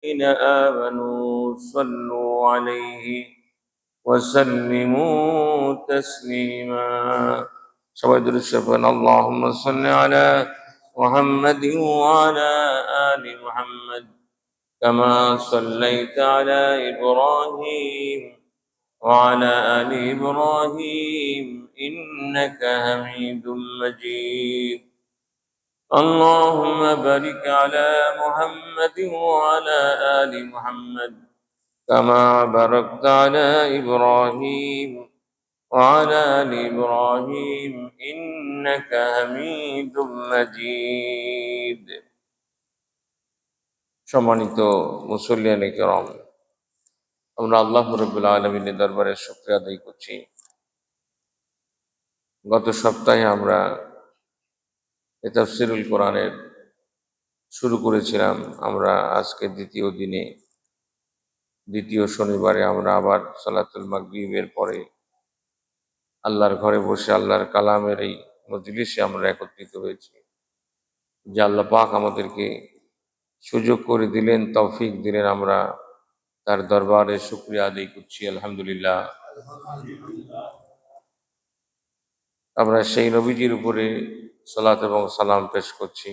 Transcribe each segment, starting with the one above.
الذين آمنوا صلوا عليه وسلموا تسليما. সবাই দুরূদ শরীফ পড়েন। اللهم صل على محمد وعلى آل محمد كما صليت على إبراهيم وعلى آل إبراهيم إنك حميد مجيد. اللهم بارك على محمد وعلى آل محمد كما باركت على إبراهيم وعلى آل إبراهيم إنك حميد مجيد. সম্মানিত মুসল্লিয়ানে কেরাম, আমরা আল্লাহ রাব্বুল আলামিনের দরবারে শুকরিয়া আদায় করছি। গত সপ্তাহে আমরা তাফসীরুল কোরআনের শুরু করেছিলাম। আমরা আজকে দ্বিতীয় শনিবারে আমরা আবার সালাতুল মাগরিবের পরে আল্লাহর ঘরে বসে আল্লাহর কালামের এই মজলিসে আমরা একত্রিত হয়েছি। যে আল্লাহ পাক আমাদেরকে সুযোগ করে দিলেন, তৌফিক দিলেন, আমরা তার দরবারে শুকরিয়া আদায় করছি। আলহামদুলিল্লাহ। আমরা সেই নবীজির উপরে সালাত এবং সালাম পেশ করছি,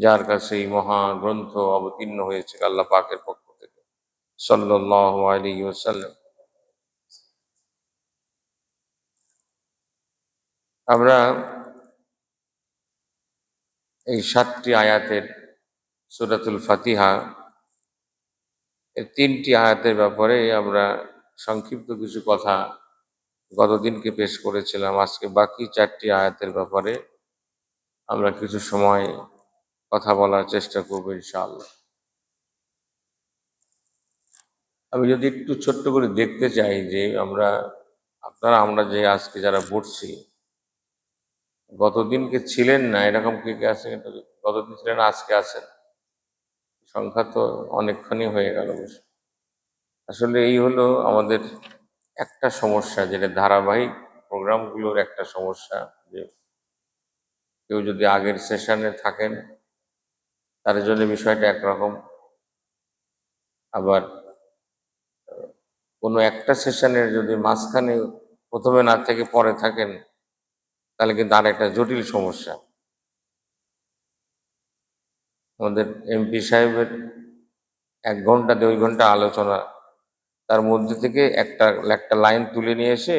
যার কাছে এই মহা গ্রন্থ অবতীর্ণ হয়েছে আল্লাহ পাকের পক্ষ থেকে, সাল্লাল্লাহু আলাইহি ওয়াসাল্লাম। আমরা এই 7টি আয়াতের সূরাতুল ফাতিহা এর 3টি আয়াতের ব্যাপারে আমরা সংক্ষিপ্ত কিছু কথা গতদিনকে পেশ করেছিলাম। আজকে বাকি 4টি আয়াতের ব্যাপারে আমরা কিছু সময় কথা বলার চেষ্টা করব ইনশাআল্লাহ। আমি যদি একটু ছোট্ট করে দেখতে চাই যে আমরা যে আজকে যারা বসছি, গতদিনকে ছিলেন না এরকম কে কে আছেন? গতদিন ছিলেন, আজকে আছেন, সংখ্যা তো অনেকখানি হয়ে গেল বসে। আসলে এই হলো আমাদের একটা সমস্যা, যেটা ধারাবাহিক প্রোগ্রামগুলোর একটা সমস্যা, যে কেউ যদি আগের সেশনে থাকেন তার জন্য বিষয়টা একরকম, আবার কোনো একটা সেশনের যদি মাঝখানে প্রথমে না থেকে পরে থাকেন তাহলে কিন্তু আর একটা জটিল সমস্যা। আমাদের এমপি সাহেবের 1 ঘন্টা 2 ঘন্টা আলোচনা, তার মধ্যে থেকে একটা একটা লাইন তুলে নিয়ে এসে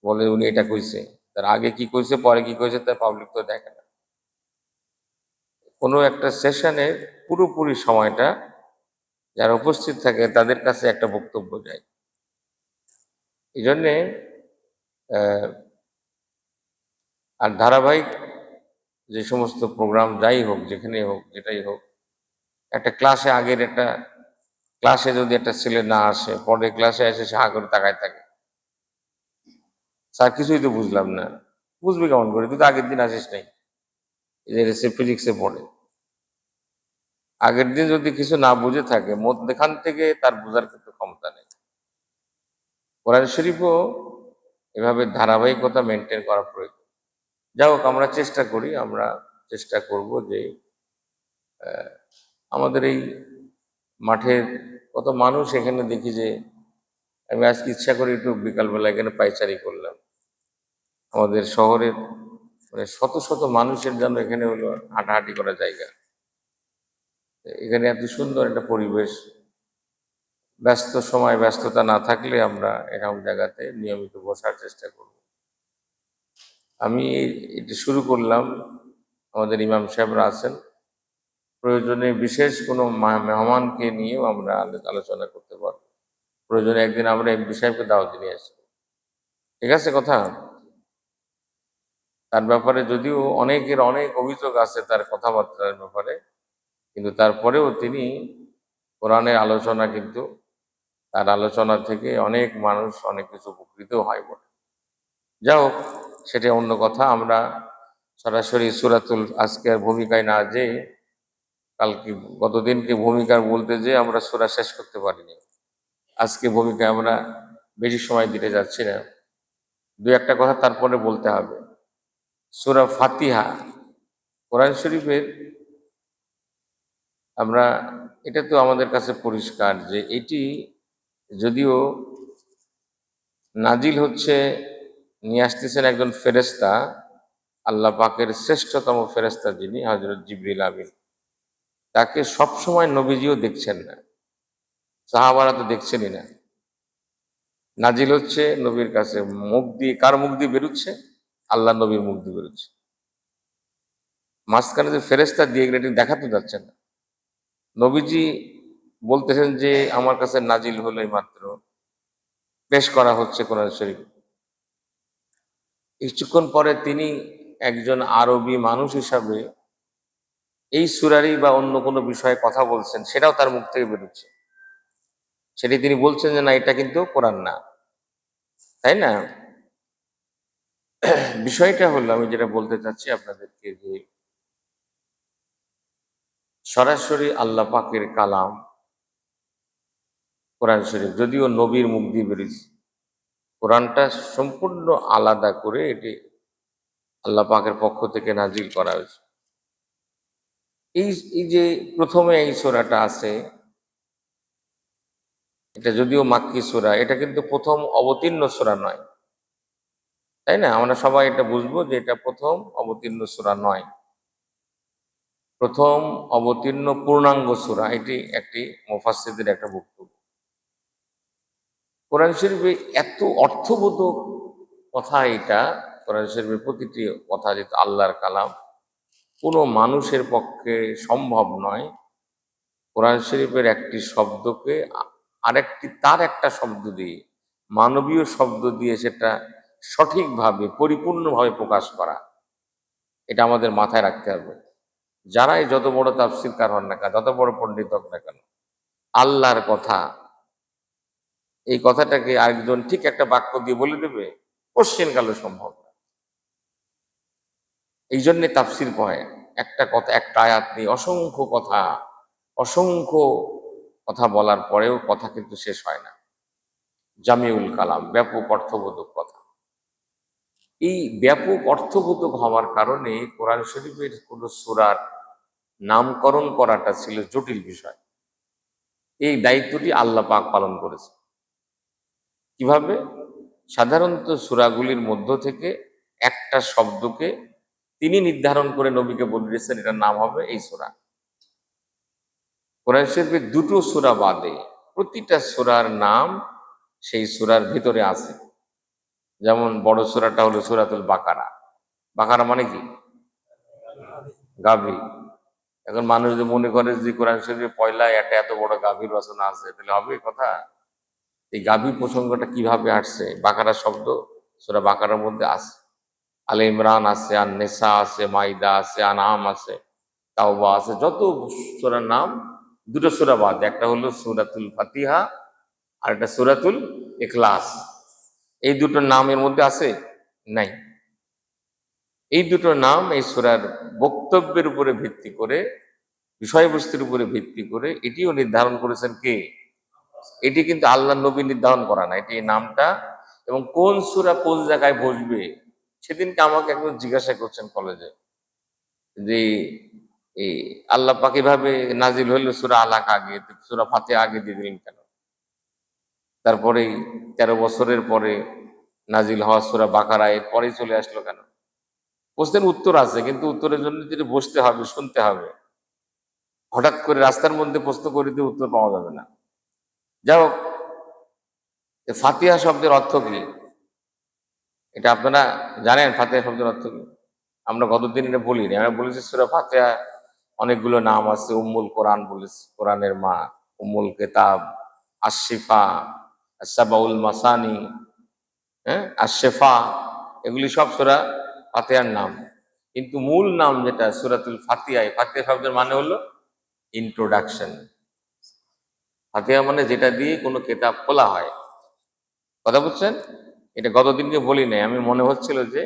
বলে উনি এটা কইছে, তার আগে কি কইছে পরে কি কইছে তার পাবলিক তো দেখে না। কোনো একটা সেশনের পুরোপুরি সময়টা যারা উপস্থিত থাকে তাদের কাছে একটা বক্তব্য যায়। এই জন্যে আর ধারাবাহিক যে সমস্ত প্রোগ্রাম যাই হোক, যেখানে হোক, যেটাই হোক, একটা ক্লাসে যদি একটা ছেলে না আসে, পরে ক্লাসে এসে সে হা করে তাকায় থাকে, স্যার কিছুই তো বুঝলাম না। বুঝবি কেমন করে? তুই তো আগের দিন আসিস নাই। এই যে সে ফিজিক্সে পড়ে, আগের দিন যদি কিছু না বুঝে থাকে, মধ্যখান থেকে তার বোঝার কিন্তু ক্ষমতা নেই। কোরআন শরীফও এভাবে ধারাবাহিকতা মেনটেন করা প্রয়োজন। যাই হোক, আমরা চেষ্টা করব যে আমাদের এই মাঠের কত মানুষ এখানে দেখি, যে আমি আজকে ইচ্ছা করে একটু বিকালবেলা এখানে পায়চারি করলাম। আমাদের শহরের মানে শত শত মানুষের জন্য এখানে হলো হাঁটাহাঁটি করার জায়গা। এখানে এত সুন্দর একটা পরিবেশ, ব্যস্ততা না থাকলে আমরা এরকম জায়গাতে নিয়মিত বসার চেষ্টা করব। আমি এটা শুরু করলাম, আমাদের ইমাম সাহেবরা আছেন, প্রয়োজনে বিশেষ কোনো মেহমানকে নিয়েও আমরা আলোচনা করতে পারব। প্রয়োজনে একদিন আমরা এমপি সাহেবকে দাওয়াত নিয়ে আসবো, ঠিক আছে কথা? তার ব্যাপারে যদিও অনেকের অনেক অভিযোগ আছে তার কথাবার্তার ব্যাপারে, কিন্তু তারপরেও তিনি কোরআনের আলোচনা, কিন্তু তার আলোচনা থেকে অনেক মানুষ অনেক কিছু উপকৃত হয় বলে। যাই হোক, সেটা অন্য কথা। আমরা সরাসরি সূরাতুল আজকের ভূমিকায় না যেয়ে কালকে গতদিনকে ভূমিকার বলতে যেয়ে আমরা সূরা শেষ করতে পারিনি। আজকে ভূমিকায় আমরা বেশি সময় দিতে যাচ্ছি না, 2-1টা কথা তারপরে বলতে হবে। সূরা ফাতিহা কোরআন শরীফের আমরা, এটা তো আমাদের কাছে পরিষ্কার যে এটি যদিও নাজিল হচ্ছে, নিয়ে আসতেছেন একজন ফেরেশতা, আল্লাহ পাকের শ্রেষ্ঠতম ফেরেশতা যিনি হযরত জিবরিল আমিন, তাকে সবসময় নবীজিও দেখছেন না, সাহাবারা তো দেখছেনই না। নাজিল হচ্ছে নবীর কাছে, মুখ দিয়ে কার মুখ দিয়ে বেরোচ্ছে? আল্লাহ নবীর মুখ দিয়ে বেরোচ্ছে। মাঝখানে যে ফেরেশতা দিয়ে গেলে এটি দেখাতে যাচ্ছে না। নবীজি বলতেছেন যে আমার কাছে নাজিল হলো মাত্র, পেশ করা হচ্ছে কোরআন শরীফ। কিছুক্ষণ পরে তিনি একজন আরবি মানুষ হিসাবে এই সূরারই বা অন্য কোনো বিষয়ে কথা বলছেন, সেটাও তার মুখ থেকে বেরোচ্ছে। সেটি তিনি বলছেন যে না, এটা কিন্তু কোরআন না, তাই না? বিষয়টা হলো, আমি যেটা বলতে চাচ্ছি আপনাদেরকে, যে সরাসরি আল্লাহ পাকের কালাম কোরআন শরীফ যদিও নবীর মুখ দিয়ে বেরিয়েছে, কোরআনটা সম্পূর্ণ আলাদা করে এটি আল্লাহ পাকের পক্ষ থেকে নাজিল করা হয়েছে। এই এই যে প্রথমে এই সূরাটা আছে, এটা যদিও মাক্কি সূরা, এটা কিন্তু প্রথম অবতীর্ণ সূরা নয়, তাই না? আমরা সবাই এটা বুঝবো যে এটা প্রথম অবতীর্ণ সূরা নয়, প্রথম অবতীর্ণ পূর্ণাঙ্গ সূরা। এটি একটি মুফাসসিরদের একটা বক্তব্য। কোরআন শরীফে এত অর্থবোধক কথা এটা, কোরআন শরীফের প্রতিটি কথা যেহেতু আল্লাহর কালাম, কোনো মানুষের পক্ষে সম্ভব নয় কোরআন শরীফের একটি শব্দকে আরেকটি তার একটা শব্দ দিয়ে, মানবীয় শব্দ দিয়ে সেটা সঠিকভাবে পরিপূর্ণভাবে প্রকাশ করা। এটা আমাদের মাথায় রাখতে হবে। যারাই যত বড় তাফসীরকার হন না কেন, যত বড় পণ্ডিত হোক না কেন, আল্লাহর কথা, এই কথাটাকে আরেকজন ঠিক একটা বাক্য দিয়ে বলে দেবে, কোশ্চেন কালে সম্ভব না। এই জন্যে তাফসীর হয়, একটা কথা, একটা আয়াত নিয়ে অসংখ্য কথা, অসংখ্য কথা বলার পরেও কথা কিন্তু শেষ হয় না। জামিউল কালাম, ব্যাপক অর্থবোধক কথা। এই ব্যাপক অর্থবোধক হওয়ার কারণে কোরআন শরীফের কোন সূরার নামকরণ করাটা ছিল জটিল বিষয়। এই দায়িত্বটি আল্লাহ পাক পালন করেছে। কিভাবে? সাধারণত সূরাগুলির মধ্য থেকে একটা শব্দকে তিনি নির্ধারণ করে নবীকে বলে দিয়েছেন এটার নাম হবে এই সূরা। কোরআন শরীফের দুটো সূরা বাদে প্রতিটা সূরার নাম সেই সূরার ভিতরে আছে। যেমন বড় সূরাটা হলো সূরাতুল বাকারা। বাকারা মানে কি? গাভী। এখন মানুষ যদি মনে করে যে কোরআন শরীফের পয়লা একটা এত বড় গাভীর রচনা আছে, তাহলে হবে কথা? এই গাভী প্রসঙ্গটা কিভাবে আসছে? বাকারা শব্দ সূরা বাকারার মধ্যে আছে। আলে ইমরান আছে, আন নেসা আছে, মাইদা আছে, আনাম আছে, তাওবা আছে, যত সূরার নাম, দুটো সূরা বাদ, একটা হলো সূরাতুল ফাতিহা আর একটা সূরাতুল ইখলাস। এই দুটো নাম এর মধ্যে আছে? নাই। এই দুটো নাম এই সূরার বক্তব্যের উপরে ভিত্তি করে, বিষয়বস্তুর উপরে ভিত্তি করে এটিও নির্ধারণ করেছেন কে? এটি কিন্তু আল্লাহ নবী নির্ধারণ করা না, এটি এই নামটা। এবং কোন সূরা কোন জায়গায় বসবে, সেদিনকে আমাকে একজন জিজ্ঞাসা করছেন কলেজে যে এই আল্লাহ পাক এভাবে নাজিল হইলো সূরা আলাক আগে, সূরা ফাতিহা আগে দিয়ে দিলেন কেন? তারপরেই 13 বছরের পরে নাজিল হওয়া সূরা বাকারা এর পরেই চলে আসলো কেন? প্রশ্নের উত্তর আছে, কিন্তু উত্তরের জন্য যেটা বসতে হবে, শুনতে হবে। হঠাৎ করে রাস্তার মধ্যে প্রশ্ন করে দিয়ে উত্তর পাওয়া যাবে না। যাই হোক, ফাতিহা শব্দের অর্থ কি? এটা আপনারা জানেন ফাতিহা শব্দের অর্থ কি? আমরা গতদিন এটা বলিনি, আমরা বলেছি সূরা ফাতিহা অনেকগুলো নাম আছে। উম্মুল কোরআন বলেছি, কোরআনের মা, উম্মুল কিতাব, আশ-শিফা, আস-সাবাউল মাসানি, হ্যাঁ, আশ-শিফা, এগুলি সব সূরা ফাতিহার নাম। কিন্তু মূল নাম যেটা সূরাতুল ফাতিহা, এই ফাতিহা শব্দের মানে হলো ইন্ট্রোডাকশন। ফাতিহা মানে যেটা দিয়ে কোনো কেতাব খোলা হয়। কথা বুঝছেন? এটা গতদিনকে বলি নাই, আমি মনে হচ্ছিল যে,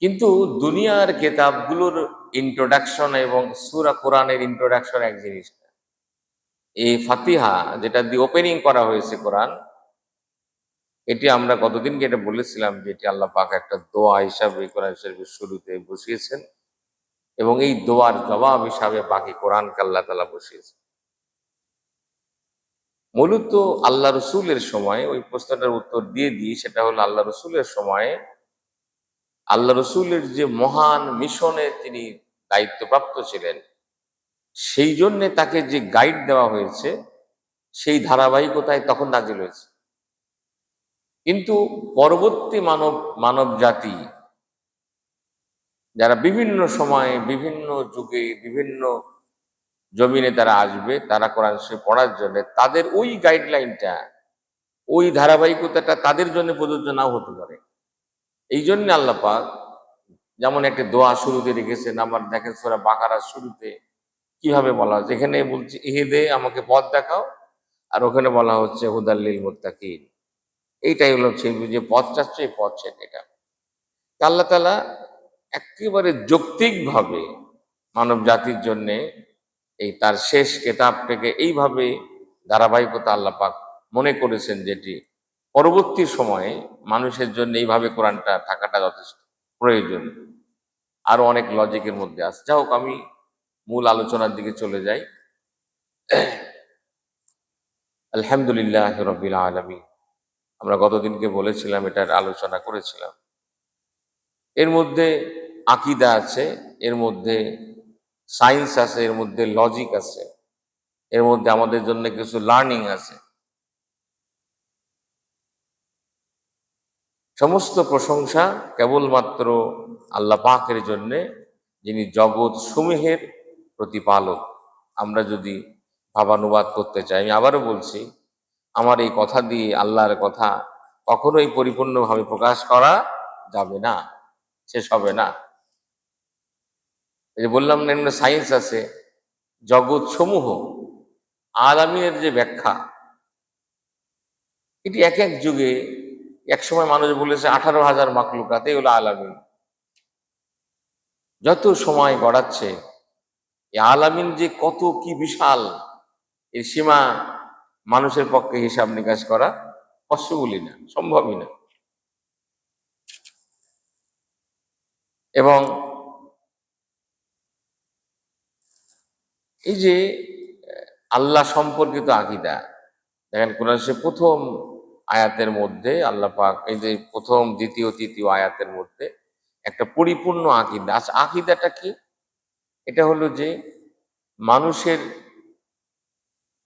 কিন্তু দুনিয়ার কেতাবগুলোর ইন্ট্রোডাকশন এবং সূরা কোরআনের ইন্ট্রোডাকশন এক জিনিস না। এই ফাতিহা যেটা দিয়ে ওপেনিং করা হয়েছে কোরআন, এটি আমরা গতদিনকে এটা বলেছিলাম যে এটি আল্লাহ পাক একটা দোয়া হিসাবে কোরআন শরীফের শুরুতে বসিয়েছেন। এবং এই দোয়ার জবাব হিসাবে বাকি কোরআনকে আল্লাহ তাআলা বসিয়েছে। মূলত আল্লাহ রসুলের সময় ওই প্রশ্নটার উত্তর দিয়ে দিই, সেটা হলো আল্লাহ রসুলের সময়ে আল্লাহ রসুলের যে মহান মিশনে তিনি দায়িত্বপ্রাপ্ত ছিলেন, সেই জন্যে তাকে যে গাইড দেওয়া হয়েছে সেই ধারাবাহিকতায় তখন নাজিল হয়েছে। কিন্তু পরবর্তী মানব জাতি যারা বিভিন্ন সময়ে বিভিন্ন যুগে বিভিন্ন জমিনে তারা আসবে, তারা কোরআন শরীফ পড়ার জন্য, তাদের ওই গাইডলাইনটা ওই ধারাবাহিকতাটা তাদের জন্য প্রযোজ্য নাও হতে পারে। এই জন্য আল্লাহ পাক যেমন একটা দোয়া শুরুতে রেখেছেন, আমার দেখেন সূরা বাকারার শুরুতে কিভাবে বলা হচ্ছে, এখানে বলছে ইহদে আমাকে পথ দেখাও, আর ওখানে বলা হচ্ছে হুদাল্লিল মুত্তাকিন। এইটাই হলো সেই যে পথ চাচ্ছে, এই পথ এটা আল্লাহ তাআলা একেবারে যৌক্তিকভাবে মানব জাতির জন্যে এই তার শেষ কেতাবটাকে এইভাবে ধারাবাহিকতা আল্লাহ পাক মনে করেছেন, যেটি পরবর্তী সময়ে মানুষের জন্য এইভাবে কোরআনটা থাকাটা যথেষ্ট প্রয়োজন। আরো অনেক লজিকের মধ্যে আছে। যা হোক, আমি মূল আলোচনার দিকে চলে যাই। আলহামদুলিল্লাহ রাব্বিল আলামিন। আমরা গতদিনকে বলেছিলাম, এটার আলোচনা করেছিলাম। এর মধ্যে আকীদা আছে, এর মধ্যে সায়েন্স আছে, এর মধ্যে লজিক আছে, এর মধ্যে আমাদের জন্য কিছু লার্নিং আছে। সমস্ত প্রশংসা কেবলমাত্র আল্লাহ পাকের জন্যে, যিনি জগৎ সমূহের প্রতিপালক। আমরা যদি ভাবানুবাদ করতে চাই, আমি আবারও বলছি, আমার এই কথা দিয়ে আল্লাহর কথা কখনোই পরিপূর্ণভাবে প্রকাশ করা যাবে না, শেষ হবে না। এই যে বললাম না, এমনি সায়েন্স আছে, জগৎ সমূহ, আলামিনের যে ব্যাখ্যা, এটি এক এক যুগে এক সময় মানুষ বলেছে 18,000 মাখলুকাত, এই হলো আলামিন। যত সময় গড়াচ্ছে এই আলামিন যে কত কি বিশাল, এর সীমা মানুষের পক্ষে হিসাব নিকাশ করা পসিবলই না, সম্ভবই না। এবং এই যে আল্লাহ সম্পর্কিত আকীদা, দেখেন কোরআন শরীফ প্রথম আয়াতের মধ্যে আল্লাহ পাক এই যে প্রথম দ্বিতীয় তৃতীয় আয়াতের মধ্যে একটা পরিপূর্ণ আকীদা। আচ্ছা, আকীদাটা কি? এটা হলো যে মানুষের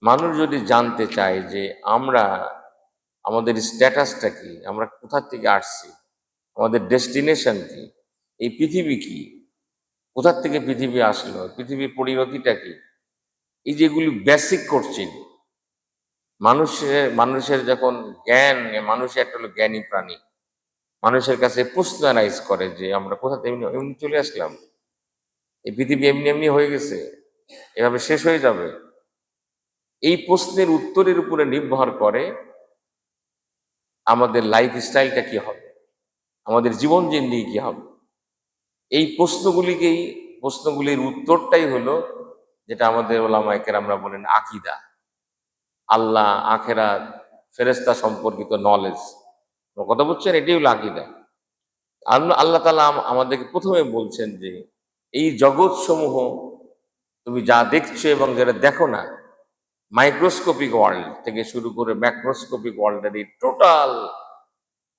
মানুষ যদি জানতে চায় যে আমরা, আমাদের স্ট্যাটাসটা কি, আমরা কোথা থেকে আসছি, আমাদের ডেস্টিনেশন কি, এই পৃথিবী কি, কোথা থেকে পৃথিবী আসলো, পৃথিবীর পরিণতিটা কি, এই যেগুলি বেসিক কোশ্চেন, মানুষের যখন জ্ঞান, মানুষের একটা হলো জ্ঞানী প্রাণী, মানুষের কাছে প্রশ্ন অ্যানাইজ করে যে আমরা কোথা থেকে এমনি এমনি চলে আসলাম, এই পৃথিবী এমনি এমনি হয়ে গেছে, এভাবে শেষ হয়ে যাবে। এই প্রশ্নের উত্তরের উপরে নির্ভর করে আমাদের লাইফ স্টাইলটা কি হবে, আমাদের জীবন জিন্দেগি কি হবে। এই প্রশ্নগুলির উত্তরটাই হলো যেটা আমাদের ওলামায়ে কেরামরা বলেন আকীদা। আল্লাহ, আখেরাত, ফেরেশতা সম্পর্কিত নলেজ, কথা বুঝছেন, এটাই হলো আকীদা। আল্লাহ তাআলা আমাদেরকে প্রথমে বলছেন যে এই জগৎ সমূহ তুমি যা দেখছো এবং যেটা দেখো না, মাইক্রোস্কোপিক ওয়ার্ল্ড থেকে শুরু করে ম্যাক্রোস্কোপিক ওয়ার্ল্ডের এই টোটাল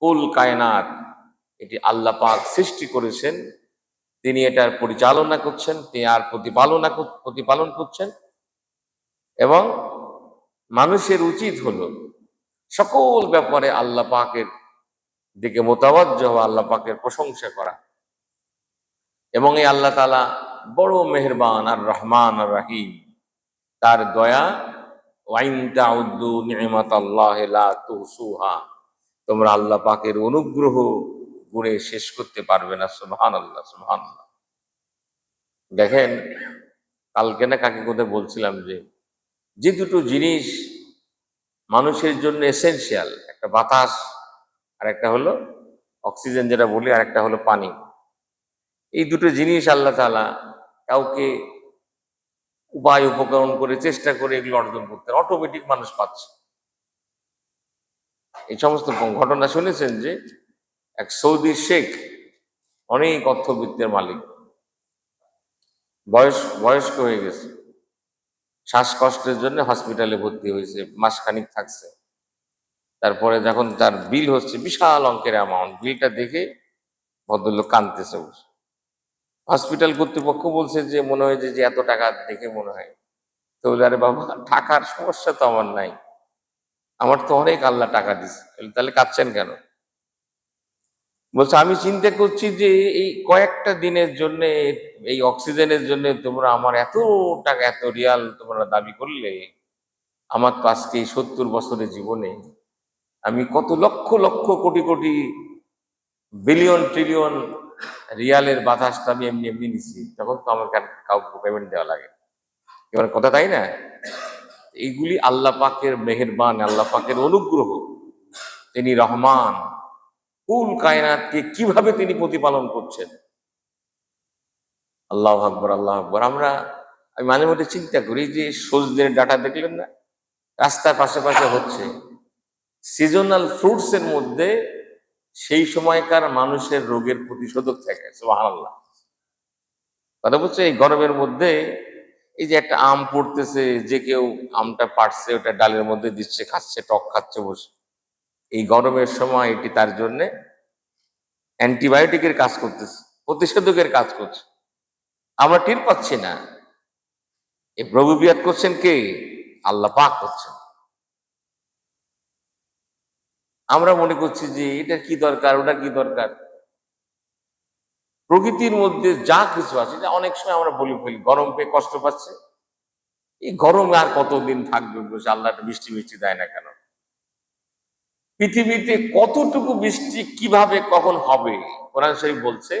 কুল কায়নাত, এটি আল্লাহ পাক সৃষ্টি করেছেন, তিনি এটার পরিচালনা করছেন, তিনি আর প্রতিপালন করছেন। এবং মানুষের উচিত হলো সকল ব্যাপারে আল্লাহ পাকের দিকে মোতাবাজ্জ হওয়া, আল্লাহ পাকের প্রশংসা করা। এবং এই আল্লাহ তাআলা বড় মেহেরবান, আর রহমান আর রাহিম, তার দয়া, ওয়াইন তাউদ্দু নি'মাতাল্লাহি লা তুহসুহা, তোমরা আল্লাহ পাকের অনুগ্রহ গুণে শেষ করতে পারবে না। সুবহানাল্লাহ, সুবহানাল্লাহ। দেখেন, কালকে না কাকে কোথায় বলছিলাম যে যে দুটো জিনিস মানুষের জন্য এসেনশিয়াল, একটা বাতাস আর একটা হলো অক্সিজেন যেটা বলি, আর একটা হলো পানি। এই দুটো জিনিস আল্লাহ তাআলা কাউকে উপায় উপকরণ করে চেষ্টা করে এগুলো অর্জন করতে, অটোমেটিক মানুষ পাচ্ছে। এই সমস্ত ঘটনা শুনেছেন যে এক সৌদি শেখ, অনেক অর্থবিত্তের মালিক, বয়স্ক হয়ে গেছে, শ্বাসকষ্টের জন্য হসপিটালে ভর্তি হয়েছে, মাসখানিক থাকছে। তারপরে যখন তার বিল হচ্ছে বিশাল অঙ্কের অ্যামাউন্ট, বিলটা দেখে ভদ্রলোক কাঁদতেছে বসে। হসপিটাল কর্তৃপক্ষ বলছে যে মনে হয় যে এত টাকা দেখে মনে হয়। তো বলে, আরে বাবা, টাকার সমস্যা তো আমার নাই, আমার তো অনেক আল্লাহ টাকা দিচ্ছে। তাহলে কাঁদছেন কেন? বলছে, আমি চিন্তা করছি যে এই কয়েকটা দিনের জন্য, এই অক্সিজেনের জন্য তোমরা আমার এত টাকা, এত রিয়াল তোমরা দাবি করলে, আমার তো আজকে এই 70 বছরের জীবনে আমি কত লক্ষ লক্ষ কোটি কোটি বিলিয়ন ট্রিলিয়ন রিয়ালের বাতাস তো আমি এমনি এমনি নিচ্ছি, তখন তো আমাকে আর কাউকে পেমেন্ট দেওয়া লাগে। এবার কথা তাই না? এইগুলি আল্লাহ পাকের মেহেরবান, আল্লাহ পাকের অনুগ্রহ। তিনি রহমান, কুল কায়নাতকে কিভাবে তিনি প্রতিপালন করছেন। আল্লাহ আকবর, আল্লাহ আকবর। আমি মাঝে মধ্যে চিন্তা করি যে সজনের ডাটা দেখলেন না, রাস্তার পাশে পাশে হচ্ছে, সিজনাল ফ্রুটস এর মধ্যে সেই সময়কার মানুষের রোগের প্রতিষেধক থাকে। সুবহানাল্লাহ। কথা বলছে, এই গরমের মধ্যে এই যে একটা আম পড়তেছে, যে কেউ আমটা পাড়ছে, ওটা ডালের মধ্যে দিচ্ছে, খাচ্ছে, টক খাচ্ছে বসে। এই গরমের সময় এটি তার জন্য অ্যান্টিবায়োটিকের কাজ করতেছে, প্রতিষেধকের কাজ করছে। আমরা টের পাচ্ছি না। এই প্রভুবিয়াত করছেন কে? আল্লাহ পাক করছেন। আমরা মনে করছি যে এটা কি দরকার, ওটা কি দরকার। প্রকৃতির মধ্যে যা কিছু আছে, এটা অনেক সময় আমরা বলি ফেলি, গরম পেয়ে কষ্ট পাচ্ছে, এই গরম আর কতদিন থাকবে বসে, আল্লাহ একটা বৃষ্টি মিষ্টি দেয় না কেন? পৃথিবীতে কতটুকু বৃষ্টি কিভাবে কখন হবে, কোরআন শরীফ বলছে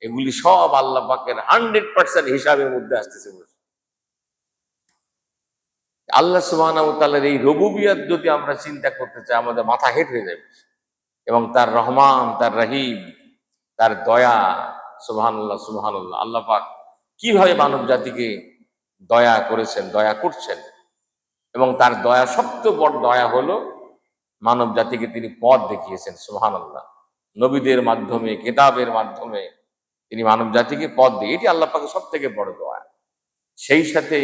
এগুলি সব আল্লাহ পাকের 100% হিসাবের মধ্যে আসতেছে বসে। আল্লাহ সুবহানাহু ওয়া তাআলার এই রুবুবিয়ত যদি আমরা চিন্তা করতে চাই, আমাদের মাথা হেঁট হয়ে যাবে। এবং তার রহমান, তার রহিম, তার দয়া, সুবহানাল্লাহ, সুবহানাল্লাহ। আল্লাহ পাক কিভাবে মানব জাতিকে দয়া করেছেন, দয়া করছেন। এবং তার দয়া, সবচেয়ে বড় দয়া হলো মানব জাতিকে তিনি পথ দেখিয়েছেন। সুবহানাল্লাহ। নবীদের মাধ্যমে, কিতাবের মাধ্যমে তিনি মানব জাতিকে পথ দিয়ে, এটি আল্লাহ পাকের সব থেকে বড় দয়া। সেই সাথে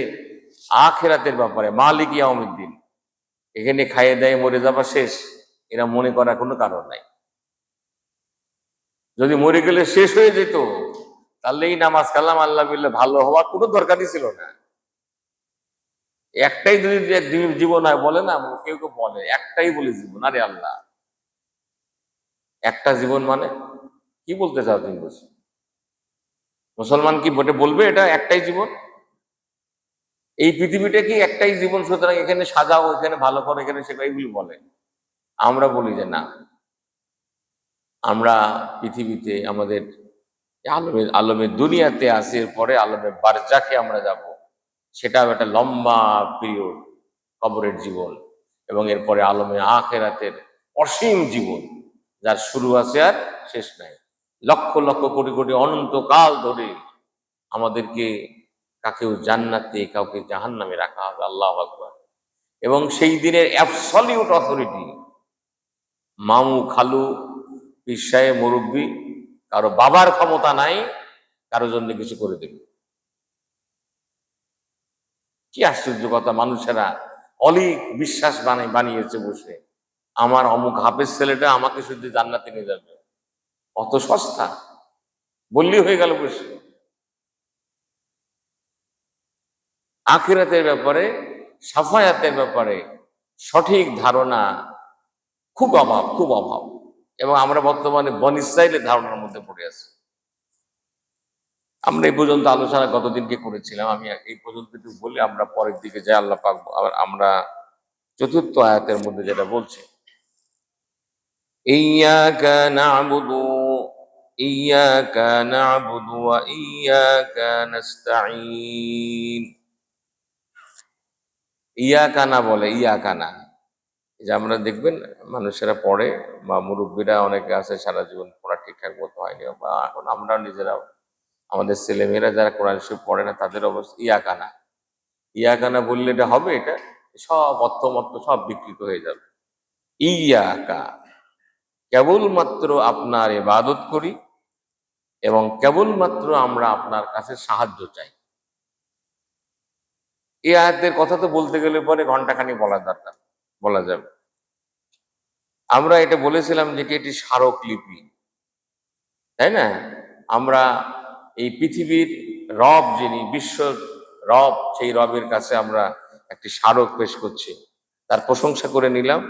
আখিরাতের ব্যাপারে মালিক ইয়াউমিদ্দিন, এখানে খাইয়ে দেয় মরে যাবা শেষ, এরা মনে করার কোনো কারণ নাই। যদি মরে গেলে শেষ হয়ে যেত, তাহলে এই নামাজ কালাম আল্লাহ বিল্লাহ ভালো হওয়ার কোনো দরকারই ছিল না। একটাই যদি জীবন হয়, বলে না, কেউ কেউ বলে একটাই বলে জীবন। আরে আল্লাহ, একটা জীবন মানে কি বলতে চাও তুমি? বলছো মুসলমান কি বলবে এটা একটাই জীবন? এই পৃথিবীটা কি একটাই জীবন, সুতরাং এখানে সাজাও, এখানে ভালো করো, এখানে সেটা, এগুলি বলে। আমরা বলি যে না, আমরা পৃথিবীতে আমাদের আলমের আলমের দুনিয়াতে আসি, এরপরে আলমের বারজাখে আমরা যাব। সেটাও একটা লম্বা পিরিয়ড, কবরের জীবন। এবং এরপরে আলমে আখেরাতের অসীম জীবন, যার শুরু আছে আর শেষ নাই। লক্ষ লক্ষ কোটি কোটি অনন্তকাল ধরে আমাদেরকে কাকেও জান্নাতে, কাউকে জাহান্নামে রাখা হবে। আল্লাহু আকবার। এবং সেই দিনের অ্যাবসলিউট অথরিটি, মামু, খালু, পীর সাহেব, মুরব্বী, কারো বাবার ক্ষমতা নাই কারো জন্য কিছু করে দেবে। কি আশ্চর্য কথা! মানুষেরা অলিক বিশ্বাস বানিয়েছে বসে, আমার অমুক হাফেজ ছেলেটা আমাকে শুধু জান্নাতে নিয়ে যাবে, অত সস্তা বললেই হয়ে গেল বসে। আখিরাতের ব্যাপারে, সাফায়াতের ব্যাপারে সঠিক ধারণা খুব অভাব, খুব অভাব। এবং আমরা বর্তমানে বনী ইসরাইলের ধারণার মধ্যে পড়ে আছি। আমরা এই পর্যন্ত আলোচনা গতদিনকে করেছিলাম, আমি এই পর্যন্ত একটু বলে আমরা পরের দিকে যাই। আল্লাহ পাক আবার আমরা চতুর্থ আয়াতের মধ্যে যেটা বলছে, ইয়াকা না'বুদু ইয়াকা না'বুদু ওয়া ইয়াকা নাস্তাঈন। ইয়াকা না বলে ইয়াকা না। যে আমরা দেখবেন মানুষেরা পড়ে, বা মুরব্বীরা অনেকে আছে সারা জীবন পড়া ঠিকঠাক মতো হয়নি, বা এখন আমরা নিজেরাও, আমাদের ছেলেমেয়েরা যারা কোরআন শরীফ পড়ে না তাদের অবস্থা ইয়াকানা। ইয়াকানা বললে এটা হবে, এটা সব অর্থমত্ত সব বিকৃত হয়ে যাবে। ইয়াকা, কেবলমাত্র আপনার ইবাদত করি এবং কেবলমাত্র আমরা আপনার কাছে সাহায্য চাই। এই আয়াতের কথা তো বলতে গেলে পরে ঘন্টাখানি বলা দরকার, বলা যাবে। আমরা এটা বলেছিলাম যে এটি স্মারকলিপি, তাই না? আমরা এই পৃথিবীর রব, যিনি বিশ্ব রব, সেই রবের কাছে আমরা একটি স্মারক পেশ করছি, তার প্রশংসা করে নিলাম।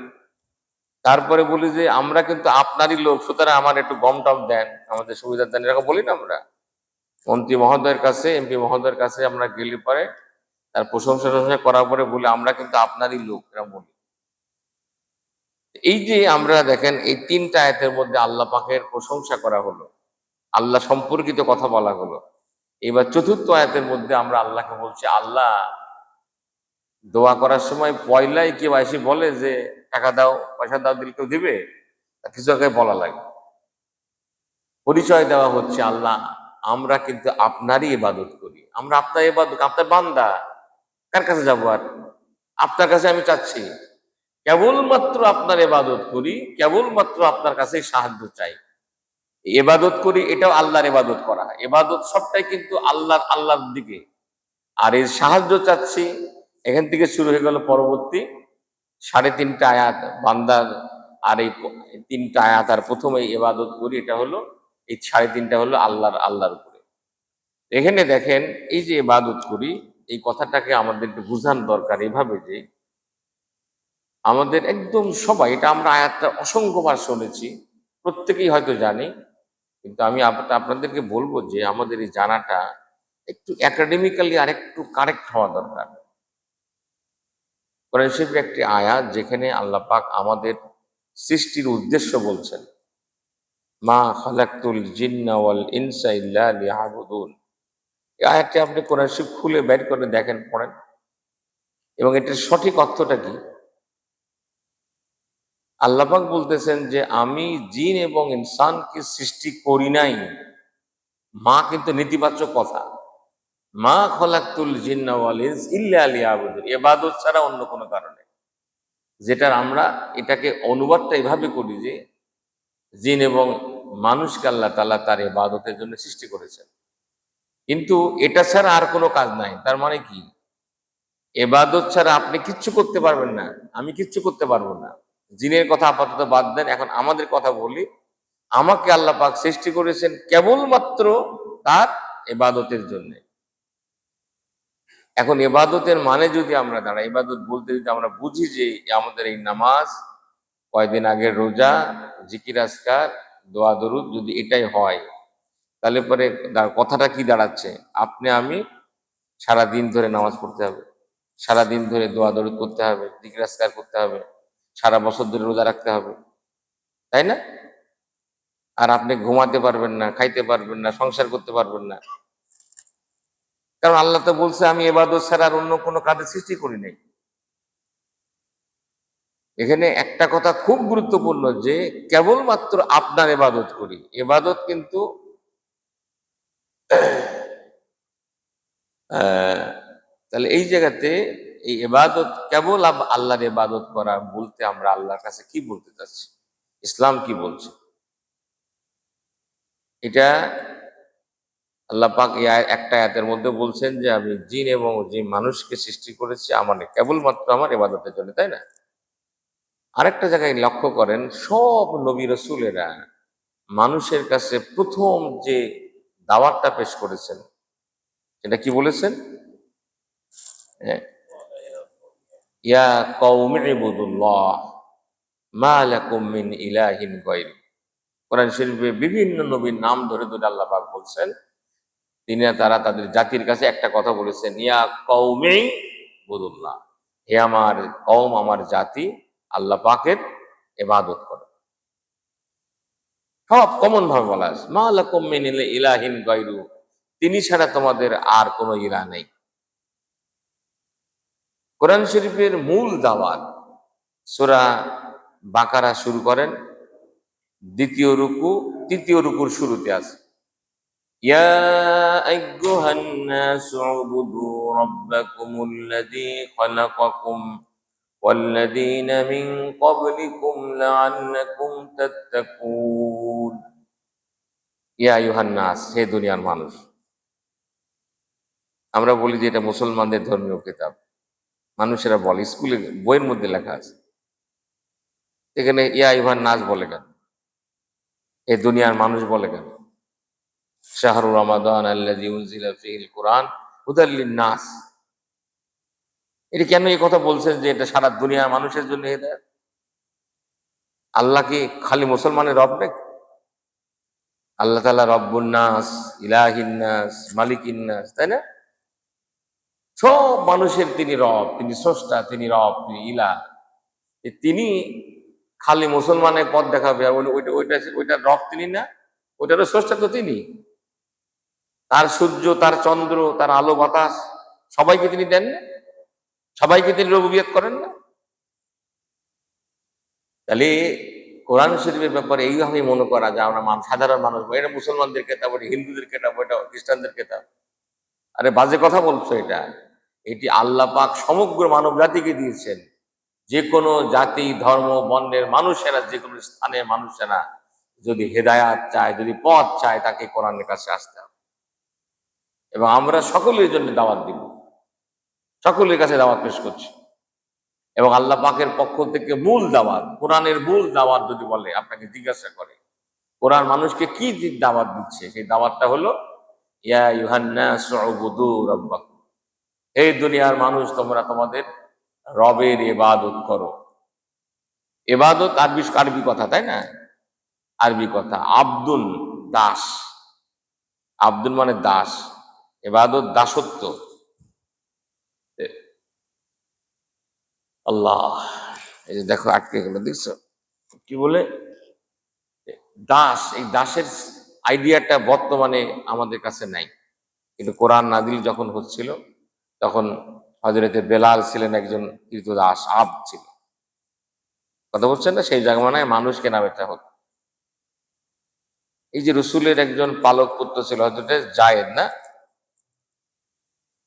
তারপরে বলি যে আমরা কিন্তু আপনারই লোক, সুতরাং আমার একটু গম টম দেন, আমাদের সুবিধা দেন, এরকম বলি না আমরা? মন্ত্রী মহোদয়ের কাছে, এমপি মহোদয়ের কাছে আমরা গেলে পরে তার প্রশংসা টশংসা করার পরে বলি আমরা কিন্তু আপনারই লোক, এরকম বলি। এই যে আমরা দেখেন এই তিনটা আয়াতের মধ্যে আল্লাহ পাকের প্রশংসা করা হলো, আল্লাহ সম্পর্কিত কথা বলা হলো। এবার চতুর্থ আয়াতের মধ্যে আমরা আল্লাহকে বলছি, আল্লাহ, দোয়া করার সময় পয়লাই কেউ এসে বলে যে টাকা দাও, পয়সা দাও, দিলে কেউ দিবে? কিছু আগে বলা লাগে, পরিচয় দেওয়া হচ্ছে, আল্লাহ আমরা কিন্তু আপনারই ইবাদত করি, আমরা আপনার ইবাদত, আপনার বান্দা, কার কাছে যাবো আর? আপনার কাছে আমি চাচ্ছি, কেবলমাত্র আপনার ইবাদত করি, কেবলমাত্র আপনার কাছে সাহায্য চাই, ইবাদত করি। এটাও আল্লাহর ইবাদত করা, ইবাদত সবটাই কিন্তু আল্লাহর দিকে। আর এই সাহায্য চাচ্ছি, এখান থেকে শুরু হয়ে গেল পরবর্তী 3.5টা আয়াত বান্দার। আর এই তিনটা আয়াত, আর প্রথমে ইবাদত করি, এটা হলো এই 3.5টা হলো আল্লাহর উপরে। এখানে দেখেন এই যে ইবাদত করি, এই কথাটাকে আমাদের একটু বুঝানো দরকার এভাবে যে আমাদের একদম সবাই, এটা আমরা আয়াতটা অসংখ্যবার শুনেছি, প্রত্যেকেই হয়তো জানি, কিন্তু আমি আপনাদেরকে বলবো যে আমাদের এই জানাটা একটু একাডেমিক্যালি আর একটু কারেক্ট হওয়া দরকার। কোরআন শরীফের একটি আয়াত যেখানে আল্লাহ পাক আমাদের সৃষ্টির উদ্দেশ্য বলছেন, মা খালাকতুল জিন্না ওয়াল ইনসা ইল্লা লিয়াবুদুন। এই আয়াতটি আপনি কোরআন শরীফ খুলে বের করে দেখেন, পড়েন, এবং এটার সঠিক অর্থটা কি। আল্লাহ পাক বলতেছেন যে আমি জিন এবং ইনসানকে সৃষ্টি করি নাই। মা কিন্তু নেতিবাচক কথা, মা খলাকতুল জিন্না ওয়াল ইনস ইল্লা লিয়াবুদুন, ইবাদত ছাড়া অন্য কোনো কারণে, যেটার আমরা এটাকে অনুবাদটা এভাবে করি যে জিন এবং মানুষকে আল্লাহ তাআলা তার ইবাদতের জন্য সৃষ্টি করেছেন, কিন্তু এটা ছাড়া আর কোনো কাজ নাই। তার মানে কি, এবাদত ছাড়া আপনি কিচ্ছু করতে পারবেন না, আমি কিচ্ছু করতে পারবো না। জিনের কথা আপাতত বাদ দেন, এখন আমাদের কথা বলি। আমাকে আল্লাহ পাক সৃষ্টি করেছেন কেবলমাত্র তার ইবাদতের জন্য। এখন ইবাদতের মানে যদি আমরা দাঁড়াই, ইবাদত বলতে যদি আমরা বুঝি যে আমাদের এই নামাজ, কয়দিন আগের রোজা, জিকির আজকার, দোয়া দরুদ, যদি এটাই হয়, তাহলে পরে কথাটা কি দাঁড়াচ্ছে? আপনি আমি সারা দিন ধরে নামাজ পড়তে হবে, সারা দিন ধরে দোয়া দরুদ করতে হবে, জিকির আজকার করতে হবে, সারা বছর ধরে রোজা রাখতে হবে, তাই না? আর আপনি ঘুমাতে পারবেন না, খাইতে পারবেন না, সংসার করতে পারবেন না, কারণ আল্লাহ তো বলছে আমি ইবাদত ছাড়া আর অন্য কোনো কাজের সৃষ্টি করি নাই। এখানে একটা কথা খুব গুরুত্বপূর্ণ যে কেবলমাত্র আপনার ইবাদত করি, ইবাদত কিন্তু তাহলে এই জায়গাতে এই ইবাদত কেবল আল্লাহর ইবাদত করা বলতে আমরা আল্লাহর কাছে কি বলতে চাচ্ছি, ইসলাম কি বলছে? এটা আল্লাহ পাক একটা আয়াতের মধ্যে বলছেন যে আমি জিন এবং যে মানুষকে সৃষ্টি করেছি আমার কেবলমাত্র আমার ইবাদতের জন্য, তাই না? আরেকটা জায়গায় লক্ষ্য করেন, সব নবী রসুলেরা মানুষের কাছে প্রথম যে দাওয়াতটা পেশ করেছেন, এটা কি বলেছেন? হ্যাঁ, ইয়া কওমি ইবুদুল্লাহ মা লাকুম মিন ইলাহিন গায়রু। কোরআন শরীফে বিভিন্ন নবীর নাম ধরে ধরে আল্লাহ পাক বলছেন, তারা তাদের জাতির কাছে একটা কথা বলেছেন, ইয়া কওমি ইবুদুল্লাহ, হে আমার কওম, আমার জাতি, আল্লাহ পাকের ইবাদত করো। সব কমন ভাবে বলা আছে, মা লাকুম মিন ইলাহিন গায়রু, তিনি ছাড়া তোমাদের আর কোনো ইলাহ নেই। কোরআন শরীফের মূল দাওয়াত সূরা বাকারা শুরু করেন, দ্বিতীয় রুকু, তৃতীয় রুকুর শুরুতে আছে, ইয়া আইয়ুহান নাসু উবুদু রাব্বাকুমুল্লাযী খালাকাকুম ওয়াল্লাযীনা মিন ক্বাবলিকুম লাআল্লাকুম তাত্তাকুন। ইয়া আইয়ুহান নাস, হে দুনিয়ার মানুষ। আমরা বলি যে এটা মুসলমানদের ধর্মীয় কিতাব, মানুষেরা বলে, স্কুলে বইয়ের মধ্যে লেখা আছে। এখানে ইয়া ইভান নাস বলে কেন? এই দুনিয়ার মানুষ বলে কেন? শাহরু রমাদান আল্লাযী উনজিলা ফীহিল কুরআন হুদাল লিন-নাস। এটা কেন এই কথা বলছেন যে এটা সারা দুনিয়ার মানুষের জন্য হেদায়েত? আল্লাহ কি খালি মুসলমানের রব নাকি? আল্লাহ তাআলা রব্বুন নাস, ইলাহিন নাস, মালিকিন নাস, তাই না? সব মানুষের তিনি রব, তিনি স্রষ্টা, তিনি রব, তিনি ইলাহ। তিনি খালি মুসলমানের পথ দেখাবে আর ওইটা রব তিনি না? ওইটারও স্রষ্টা তো তিনি। তার সূর্য, তার চন্দ্র, তার আলো বাতাস সবাইকে তিনি দেন না? সবাইকে তিনি রুবুবিয়ত করেন না? তাহলে কোরআন শরীফের ব্যাপারে এইভাবে মনে করা যে আমরা সাধারণ মানুষ, এটা মুসলমানদের কেতাব, এটা হিন্দুদের কেতাব, এটা খ্রিস্টানদের কেতাব। আরে বাজে কথা বলছো এটা। এটি আল্লাহ পাক সমগ্র মানব জাতিকে দিয়েছেন। যে কোনো জাতি, ধর্ম, বর্ণের মানুষেরা, যে কোনো স্থানের মানুষেরা যদি হেদায়াত চায়, যদি পথ চায়, তাকে কোরআনের কাছে আসতে হবে। এবং আমরা সকলের জন্য দাওয়াত দিব, সকলের কাছে দাওয়াত পেশ করছি। এবং আল্লাহ পাকের পক্ষ থেকে মূল দাওয়াত, কোরআনের মূল দাওয়াত যদি বলে, আপনাকে জিজ্ঞাসা করে কোরআন মানুষকে কি দাওয়াত দিচ্ছে, সেই দাওয়াতটা হলো ইয়া আইয়ুহান-নাস উবুদু রাব্বাকুম। এই দুনিয়ার মানুষ, তোমরা তোমাদের রবের ইবাদত করো। ইবাদত আরবি কথা, তাই না? আরবি কথা। আব্দুন, দাস। আব্দুল মানে দাস, ইবাদত দাসত্ব। আল্লাহ, এই যে দেখো আটকে গেল, দেখছো কি বলে? দাস। এই দাসের আইডিয়াটা বর্তমানে আমাদের কাছে নাই, কিন্তু কোরআন নাজিল যখন হচ্ছিল তখন হযরতে বেলাল ছিলেন একজন কৃতদাস, আব্দ ছিল। কথা বলছেন না? সেই জামানায় মানুষ কেনা বেচা হতো। এই যে রসুলের একজন পালক পুত্র ছিল হযরতে জায়েদ, না?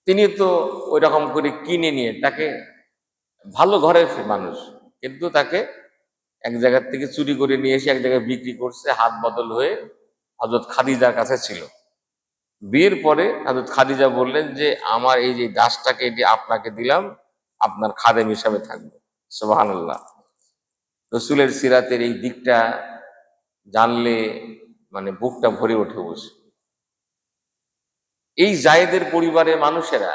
তিনি তো ওই রকম করে কিনে নিয়ে, তাকে ভালো ঘরের মানুষ, কিন্তু তাকে এক জায়গার থেকে চুরি করে নিয়ে এসে এক জায়গায় বিক্রি করছে, হাত বদল হয়ে হযরত খাদিজার কাছে ছিল। বিয়ের পরে হযরত খাদিজা বললেন যে আমার এই যে দাসটাকে, এটি আপনাকে দিলাম, আপনার খাদেম হিসাবে থাকবে। সুবহানাল্লাহ। রসুলের সিরাতের এই দিকটা জানলে মানে বুকটা ভরে ওঠে বসে। এই জায়েদের পরিবারের মানুষেরা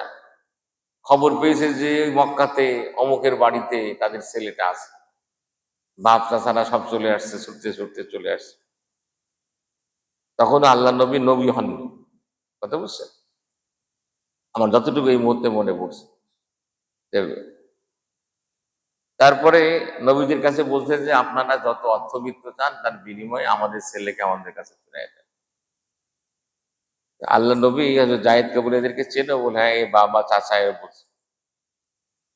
খবর পেয়েছে যে মক্কাতে অমুকের বাড়িতে তাদের ছেলেটা আছে। বাপ চাচারা সব চলে আসছে, ছুটতে ছুটতে চলে আসছে। তখন আল্লাহ নবী নবী হননি। কথা বুঝছেন? আমার যতটুকু এই মুহূর্তে মনে পড়ছে। তারপরে নবীদের কাছে বলছে যে আপনারা যত অর্থবিত্ত চান তার বিনিময়ে আমাদের ছেলেকে আমাদের কাছে ফিরিয়ে দেন। আল্লাহ নবী জায়েদকে বলে, এদেরকে চেনো? বলে হ্যাঁ, এই বাবা চাচা এর বলছে।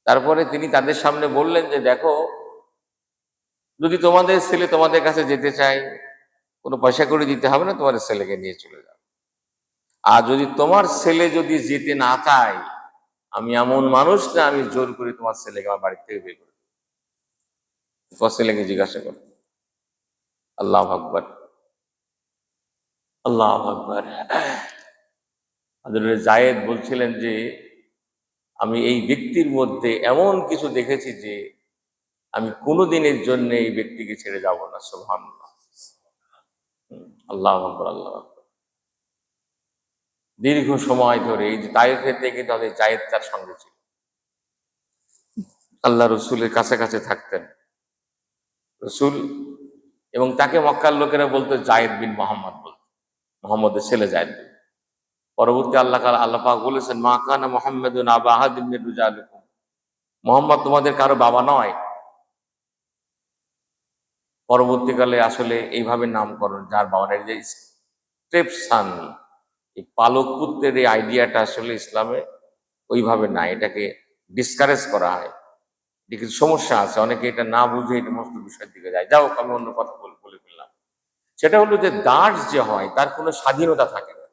তারপরে তিনি তাদের সামনে বললেন যে দেখো, যদি তোমাদের ছেলে তোমাদের কাছে যেতে চায়, কোনো পয়সা করে দিতে হবে না, তোমার ছেলেকে নিয়ে চলে যাও। আর যদি তোমার ছেলে যদি যেতে না চায়, আমি এমন মানুষ না, আমি জোর করে তোমার ছেলেকে আমার বাড়ি থেকে বের করে দেব। তোমার ছেলেকে জিজ্ঞাসা করো। আল্লাহু আকবার, আল্লাহু আকবার। হযরত জায়েদ বলছিলেন যে আমি এই ব্যক্তির মধ্যে এমন কিছু দেখেছি যে আমি কোনোদিনের জন্য এই ব্যক্তিকে ছেড়ে যাব না। সুবহানাল্লাহ। আল্লাহু আকবার, আল্লাহু আকবার। দীর্ঘ সময় ধরে এই যে তায়েফের থেকে তাদের জায়েদ তার সঙ্গে ছিল, আল্লাহ রসুলের কাছে কাছে থাকতেন রসুল, এবং তাকে মক্কার লোকেরা বলতো জায়েদ বিন মোহাম্মদ, বলতো মোহাম্মদের ছেলে জায়েদ বিন। পরবর্তী আল্লাহ পাক বলেছেন মা কানা মুহাম্মাদুন আবা আহাদিন মিন রিজালিকুম, মোহাম্মদ তোমাদের কারো বাবা নয়। পরবর্তীকালে আসলে এইভাবে নামকরণ, যার বাবা নাই, যে স্টেপ সান, এই পালক পুত্রের এই আইডিয়াটা আসলে ইসলামে ওইভাবে নাই, এটাকে ডিসকারেজ করা হয়। এটা কিছু সমস্যা আছে, অনেকে এটা না বুঝে এটা মস্ত বিষয়ের দিকে যায়। যাও, আমি অন্য কথা বলে ফেললাম। সেটা হলো যে দাস যে হয় তার কোনো স্বাধীনতা থাকে না।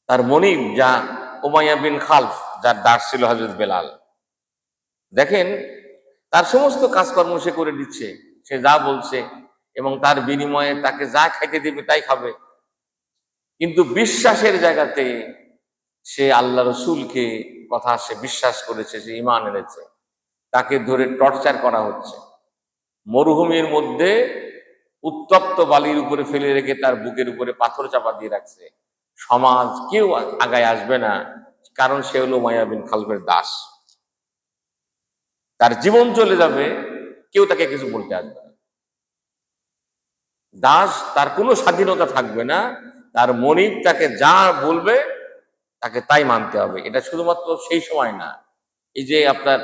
তার মনিব, যা উমাইয়া বিন খালফ, যার দাস ছিল হযরত বেলাল, দেখেন তার সমস্ত কাজকর্ম সে করে দিচ্ছে, সে যা বলছে, এবং তার বিনিময়ে তাকে যা খাইতে দেবে তাই খাবে। কিন্তু বিশ্বাসের জায়গাতে সে আল্লাহ রসুলকে কথা সে বিশ্বাস করেছে, সে ঈমান এনেছে, তাকে ধরে টর্চার করা হচ্ছে, মরুভূমির মধ্যে উত্তপ্ত বালির উপরে ফেলে রেখে তার বুকের উপরে পাথর চাপা দিয়ে রাখছে। সমাজ কেউ আগায় আসবে না, কারণ সে হলো উমাইয়া বিন খালফের দাস। তার জীবন চলে যাবে, কেউ তাকে কিছু বলতে আসবে না। দাস, তার কোনো স্বাধীনতা থাকবে না, তার মনিব তাকে যা বলবে তাকে তাই মানতে হবে। এটা শুধুমাত্র সেই সময় না, এই যে আপনার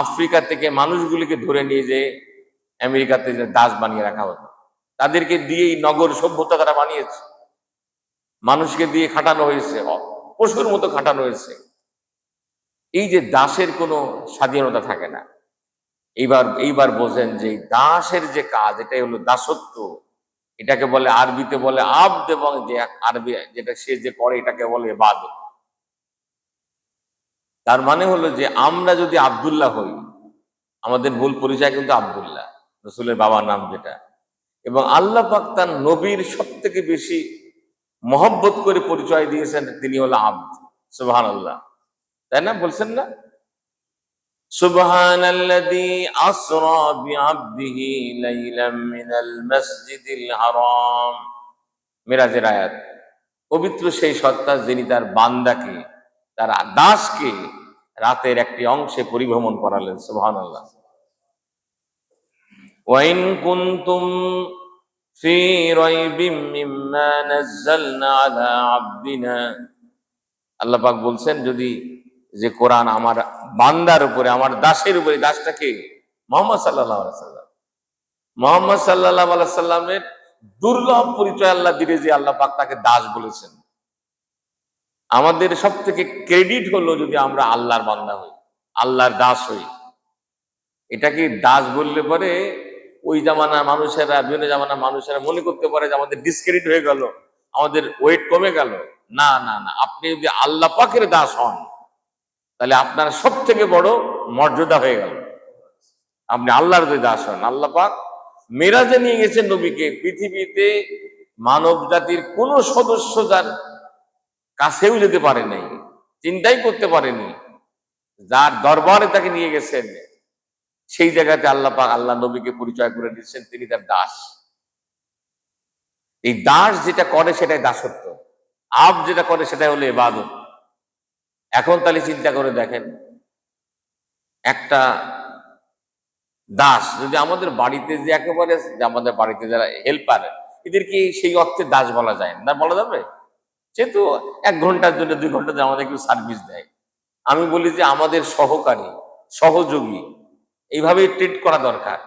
আফ্রিকা থেকে মানুষগুলিকে ধরে নিয়ে যে আমেরিকাতে যে দাস বানিয়ে রাখা হতো, তাদেরকে দিয়েই নগর সভ্যতা তারা বানিয়েছে, মানুষকে দিয়ে খাটানো হয়েছে, পশুর মতো খাটানো হয়েছে। এই যে দাসের কোনো স্বাধীনতা থাকে না। এইবার বোঝেন যে দাসের যে কাজ, এটাই হলো দাসত্ব। এটাকে বলে, আরবিতে বলে আবদ, এবং যে আরবি যেটা সে যে করে এটাকে বলে ইবাদত। তার মানে হলো যে আমরা যদি আব্দুল্লাহ হই, আমাদের মূল পরিচয় কিন্তু আব্দুল্লাহ, রসুলের বাবার নাম যেটা, এবং আল্লাহ পাক তার নবীর সব থেকে বেশি মহব্বত করে পরিচয় দিয়েছেন, তিনি হলো আব্দ। সুবহানাল্লাহ, তাই না? বলছেন না, সুবহানাল্লাযী আসরা বিআবদিহি লাইলাম মিনাল মাসজিদিল হারাম, মিরাজের আয়াত। পবিত্র সেই সত্তা যিনি তার বান্দাকে, তার দাসকে রাতের একটি অংশে পরিভ্রমণ করালেন। সুবহানাল্লাহ। ওয়াইন কুনতুম ফি রাইবিম মিম্মা নাযালনা আলা আবদিনা, আল্লাহ পাক বলছেন, যদি যে কোরআন আমার বান্দার উপরে, আমার দাসের উপরে, দাসটাকে মুহাম্মদ সাল্লাল্লাহু আলাইহি সাল্লাম, মুহাম্মদ সাল্লাল্লাহু আলাইহি সাল্লামের দুর্লভ পরিচয় আল্লাহ দিলে যে আল্লাহ পাক তাকে দাস বলেছেন। আমাদের সব থেকে ক্রেডিট হলো যদি আমরা আল্লাহর বান্দা হই, আল্লাহর দাস হই। এটাকে দাস বললে পরে ওই জামানার মানুষেরা, বিভিন্ন জামানার মানুষেরা মনে করতে পারে যে আমাদের ডিসক্রেডিট হয়ে গেল, আমাদের ওয়েট কমে গেল। না না না, আপনি যদি আল্লাহ পাকের দাস হন, তাহলে আপনার সব থেকে বড় মর্যাদা হয়ে গেল। আপনি আল্লাহর যদি দাস হন, আল্লাহ পাক মেরাজে নিয়ে গেছেন নবীকে, পৃথিবীতে মানব জাতির কোন সদস্য যার কাছেও যেতে পারে নাই, চিন্তাই করতে পারেনি, যার দরবারে তাকে নিয়ে গেছেন, সেই জায়গাতে আল্লাহ পাক আল্লাহ নবীকে পরিচয় করে দিচ্ছেন তিনি তার দাস। এই দাস যেটা করে সেটাই দাসত্ব, আব যেটা করে সেটাই হলো ইবাদত। এখন তাহলে চিন্তা করে দেখেন, একটা দাস যদি আমাদের বাড়িতে, যে একেবারে যে আমাদের বাড়িতে যারা হেল্পার, এদেরকে সেই অর্থে দাস বলা যায় না, বলা যাবে? সে তো 1 ঘন্টার জন্য 2 ঘন্টার জন্য আমাদের একটু সার্ভিস দেয়। আমি বলি যে আমাদের সহকারী, সহযোগী, এইভাবেই ট্রিট করা দরকার।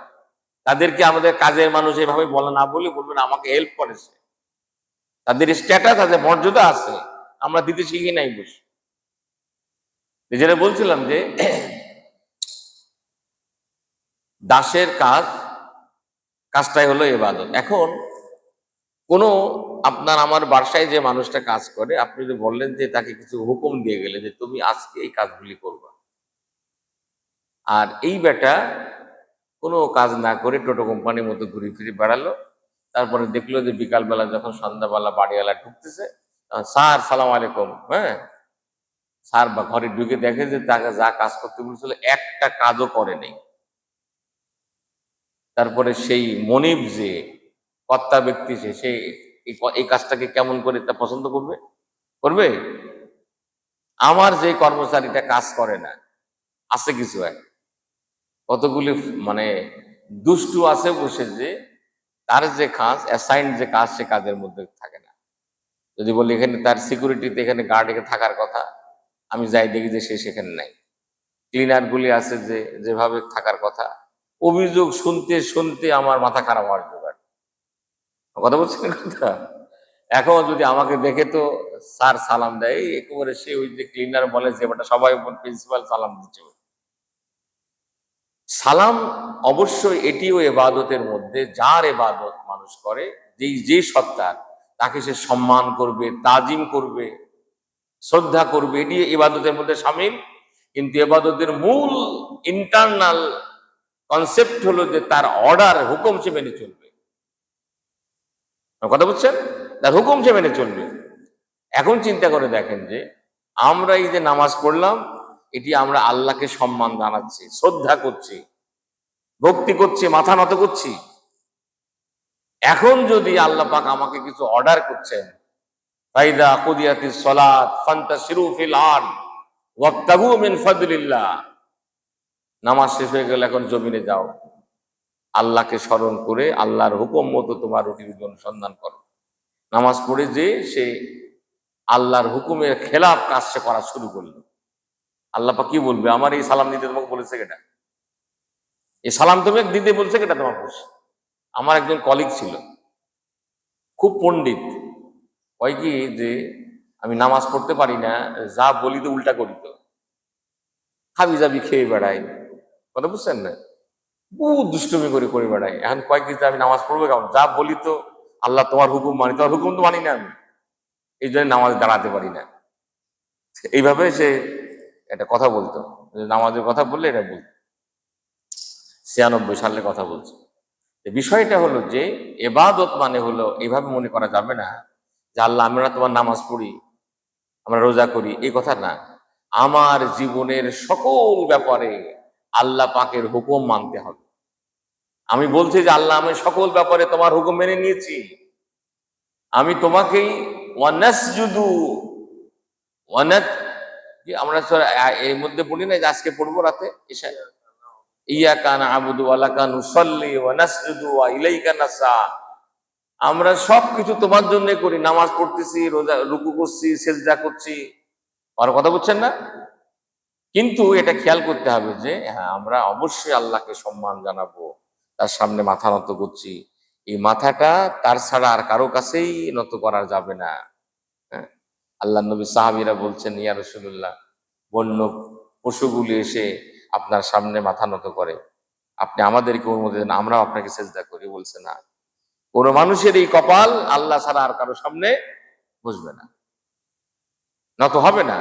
তাদেরকে আমাদের কাজের মানুষ এভাবে বলা না, বলে বলবেন আমাকে হেল্প করেছে, তাদের স্ট্যাটাস আছে, মর্যাদা আছে, আমরা দিতে শিখি নাই। বসে যেটা বলছিলাম যে দাসের কাজটাই হলো ইবাদত। এখন কোনো আপনার আমার বাসায় যে মানুষটা কাজ করে, আপনি যদি বললেন যে তাকে কিছু হুকুম দিয়ে গেলে যে তুমি আজকে এই কাজগুলি করবা, আর এই বেটা কোনো কাজ না করে টোটো কোম্পানির মতো ঘুরে ফিরে বেড়ালো, তারপরে দেখলো যে বিকালবেলা যখন সন্ধ্যাবেলা বাড়িওয়ালা ঢুকতেছে, স্যার সালাম আলাইকুম, হ্যাঁ, স্যার বা ঘরে ঢুকে দেখে যে তাকে যা কাজ করতে বলেছিল একটা কাজও করে নেই। তারপরে সেই মনিব যে কর্তা ব্যক্তি, সে এই কাজটাকে কেমন করে তা পছন্দ করবে? করবে? আমার যে কর্মচারীটা কাজ করে না, আছে কিছু কতগুলি মানে দুষ্টু আছে বসে, যে তার যে কাজ, অ্যাসাইন যে কাজ, সে কাজের মধ্যে থাকে না। যদি বলি এখানে তার সিকিউরিটিতে, এখানে গার্ড এখানে থাকার কথা, আমি যাই দেখি যে সে সেখানে নাই। ক্লিনার গুলি আছে যে যেভাবে থাকার কথা, অভিযোগ শুনতে শুনতে আমার মাথা খারাপ হওয়ার জোগাড়। কথা বলছেন কথা? এখন যদি আমাকে দেখে তো স্যার সালাম দেয়, একেবারে সে ওই যে ক্লিনার বলে যে বেটা সবাই প্রিন্সিপাল সালাম দিচ্ছে। সালাম অবশ্যই এটিও এবাদতের মধ্যে, যার এবাদত মানুষ করে, যে সত্তার, তাকে সে সম্মান করবে, তাজিম করবে, শ্রদ্ধা করবে, এটি ইবাদতের মধ্যে শামিল। কিন্তু ইবাদতের মূল ইন্টারনাল কনসেপ্ট হলো যে তার অর্ডার, হুকুম সে মেনে চলবে। কথা বুঝছেন? তার হুকুম সে মেনে চলবে। এখন চিন্তা করে দেখেন যে আমরা এই যে নামাজ পড়লাম, এটি আমরা আল্লাহকে সম্মান জানাচ্ছি, শ্রদ্ধা করছি, ভক্তি করছি, মাথা নত করছি। এখন যদি আল্লাহ পাক আমাকে কিছু অর্ডার করছেন, ফাইদা কুদিয়াতিস সালাত ফান্তাশিরু ফিল আরদ ওয়াবতাগু মিন ফাদলিল্লাহ, নামাজ শেষ হয়ে গেলে এখন জমিনে যাও, আল্লাহকে স্মরণ করে আল্লাহর হুকুম মতো তোমার রুটি রুজি অনুসন্ধান করো। নামাজ পড়ে যে সে আল্লাহর হুকুমের খেলাফ কাজ সে করা শুরু করলো, আল্লাহ পাক কি বলবে? আমার এই সালাম দিতে তোমাকে বলেছে কেটা? এই সালাম তোমাকে দিতে বলছে কেটা তোমার বস? আমার একজন কলিগ ছিল, খুব পণ্ডিত। হয় কি যে আমি নামাজ পড়তে পারি না, যা বলি তো উল্টা করি, তো হাবি জাবি খেয়ে বেড়াই, কথা বুঝছেন না? বহুত দুষ্টুমি করে করে বেড়াই। এখন কয়েক দিন আমি নামাজ পড়বো কেমন? যা বলি তো আল্লাহ তোমার হুকুম মানি, তোমার হুকুম তো মানি না আমি, এই জন্য নামাজ দাঁড়াতে পারি না। এইভাবে সে একটা কথা বলতো, নামাজের কথা বললে এটা বলতো। 96 সালের কথা বলছে। বিষয়টা হলো যে এবাদত মানে হলো এইভাবে মনে করা যাবে না যে আল্লাহ আমরা তোমার নামাজ পড়ি, আমরা রোজা করি, এই কথা না। আমার জীবনের সকল ব্যাপারে আল্লাহ পাকের হুকুম মানতে হবে। আমি বলছি যে আল্লাহ আমি সকল ব্যাপারে তোমার হুকুম মেনে নিয়েছি, আমি তোমাকেই ওয়ানাসজুদু ওয়ানাত, আমরা এর মধ্যে পড়ি না যে আজকে পড়বো রাতে ঈশা, ইয়াকা না'বুদু ওয়া লাকা নুসাল্লি ওয়া নাসজুদু ওয়া ইলাইকা নাসআ, আমরা সবকিছু তোমার জন্য করি, নামাজ পড়তেছি, রোজা রুকু করছি, সেজদা করছি, আর কথা বলছেন না? কিন্তু এটা খেয়াল করতে হবে যে হ্যাঁ, আমরা অবশ্যই আল্লাহকে সম্মান জানাবো, তার সামনে মাথা নত করছি, এই মাথাটা তার ছাড়া আর কারো কাছেই নত করা যাবে না। হ্যাঁ, আল্লাহ নবী সাহাবীরা বলছেন, ইয়া রাসূলুল্লাহ, বন্য পশুগুলি এসে আপনার সামনে মাথা নত করে, আপনি আমাদেরকে অনুমতি দেন, আমরাও আপনাকে সেজদা করি। বলছে না, কোন মানুষের এই কপাল আল্লাহ ছাড়া আর কারো সামনে বসবে না, নত হবে না,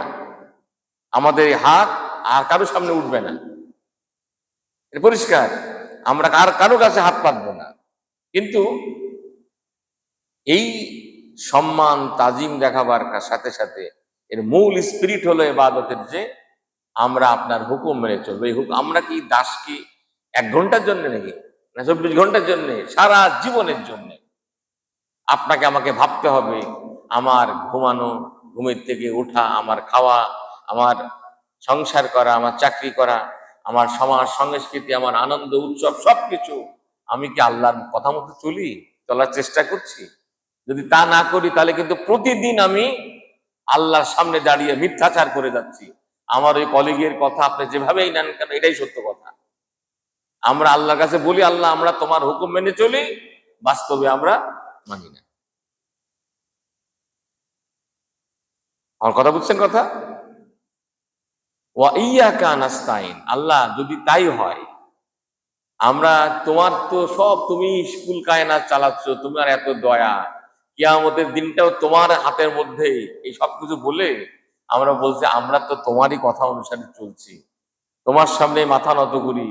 আমাদের এই হাত আর কারো সামনে উঠবে না, এটা পরিষ্কার। আমরা আর কারো কাছে হাত পাতবো না। কিন্তু এই সম্মান তাজিম দেখাবার সাথে সাথে এর মূল স্পিরিট হলো ইবাদতের, যে আমরা আপনার হুকুম মেনে চলবো। এই হুকুম আমরা কি দাস কি 1 ঘন্টার জন্য নাকি, না 24 ঘন্টার জন্য, সারা জীবনের জন্য আপনাকে আমাকে ভাবতে হবে। আমার ঘুমানো, ঘুমের থেকে ওঠা, আমার খাওয়া, আমার সংসার করা, আমার চাকরি করা, আমার সমাজ সংস্কৃতি, আমার আনন্দ উৎসব, সবকিছু আমি কি আল্লাহর কথা মতো চলি, চলার চেষ্টা করছি? যদি তা না করি তাহলে কিন্তু প্রতিদিন আমি আল্লাহর সামনে দাঁড়িয়ে মিথ্যাচার করে যাচ্ছি। আমার ওই কলিগের কথা আপনি যেভাবেই নেন কেন, এটাই সত্য কথা। আমরা আল্লাহর কাছে বলি আল্লাহ আমরা তোমার হুকুম মেনে চলি, বাস্তবে আমরা মানি না। আমার কথা বুঝছেন? কথা ওয়া ইয়াকা নাস্তাইন, আল্লাহ যদি তাই হয়, আমরা তোমার তো সব, তুমি স্কুল কায়নাত চালাচ্ছ, তোমার এত দয়া, কিয়ামতের দিনটাও তোমার হাতের মধ্যে, এই সব কিছু বলে আমরা বলছি আমরা তো তোমারই কথা অনুসারে চলছি, তোমার সামনে মাথা নত করি,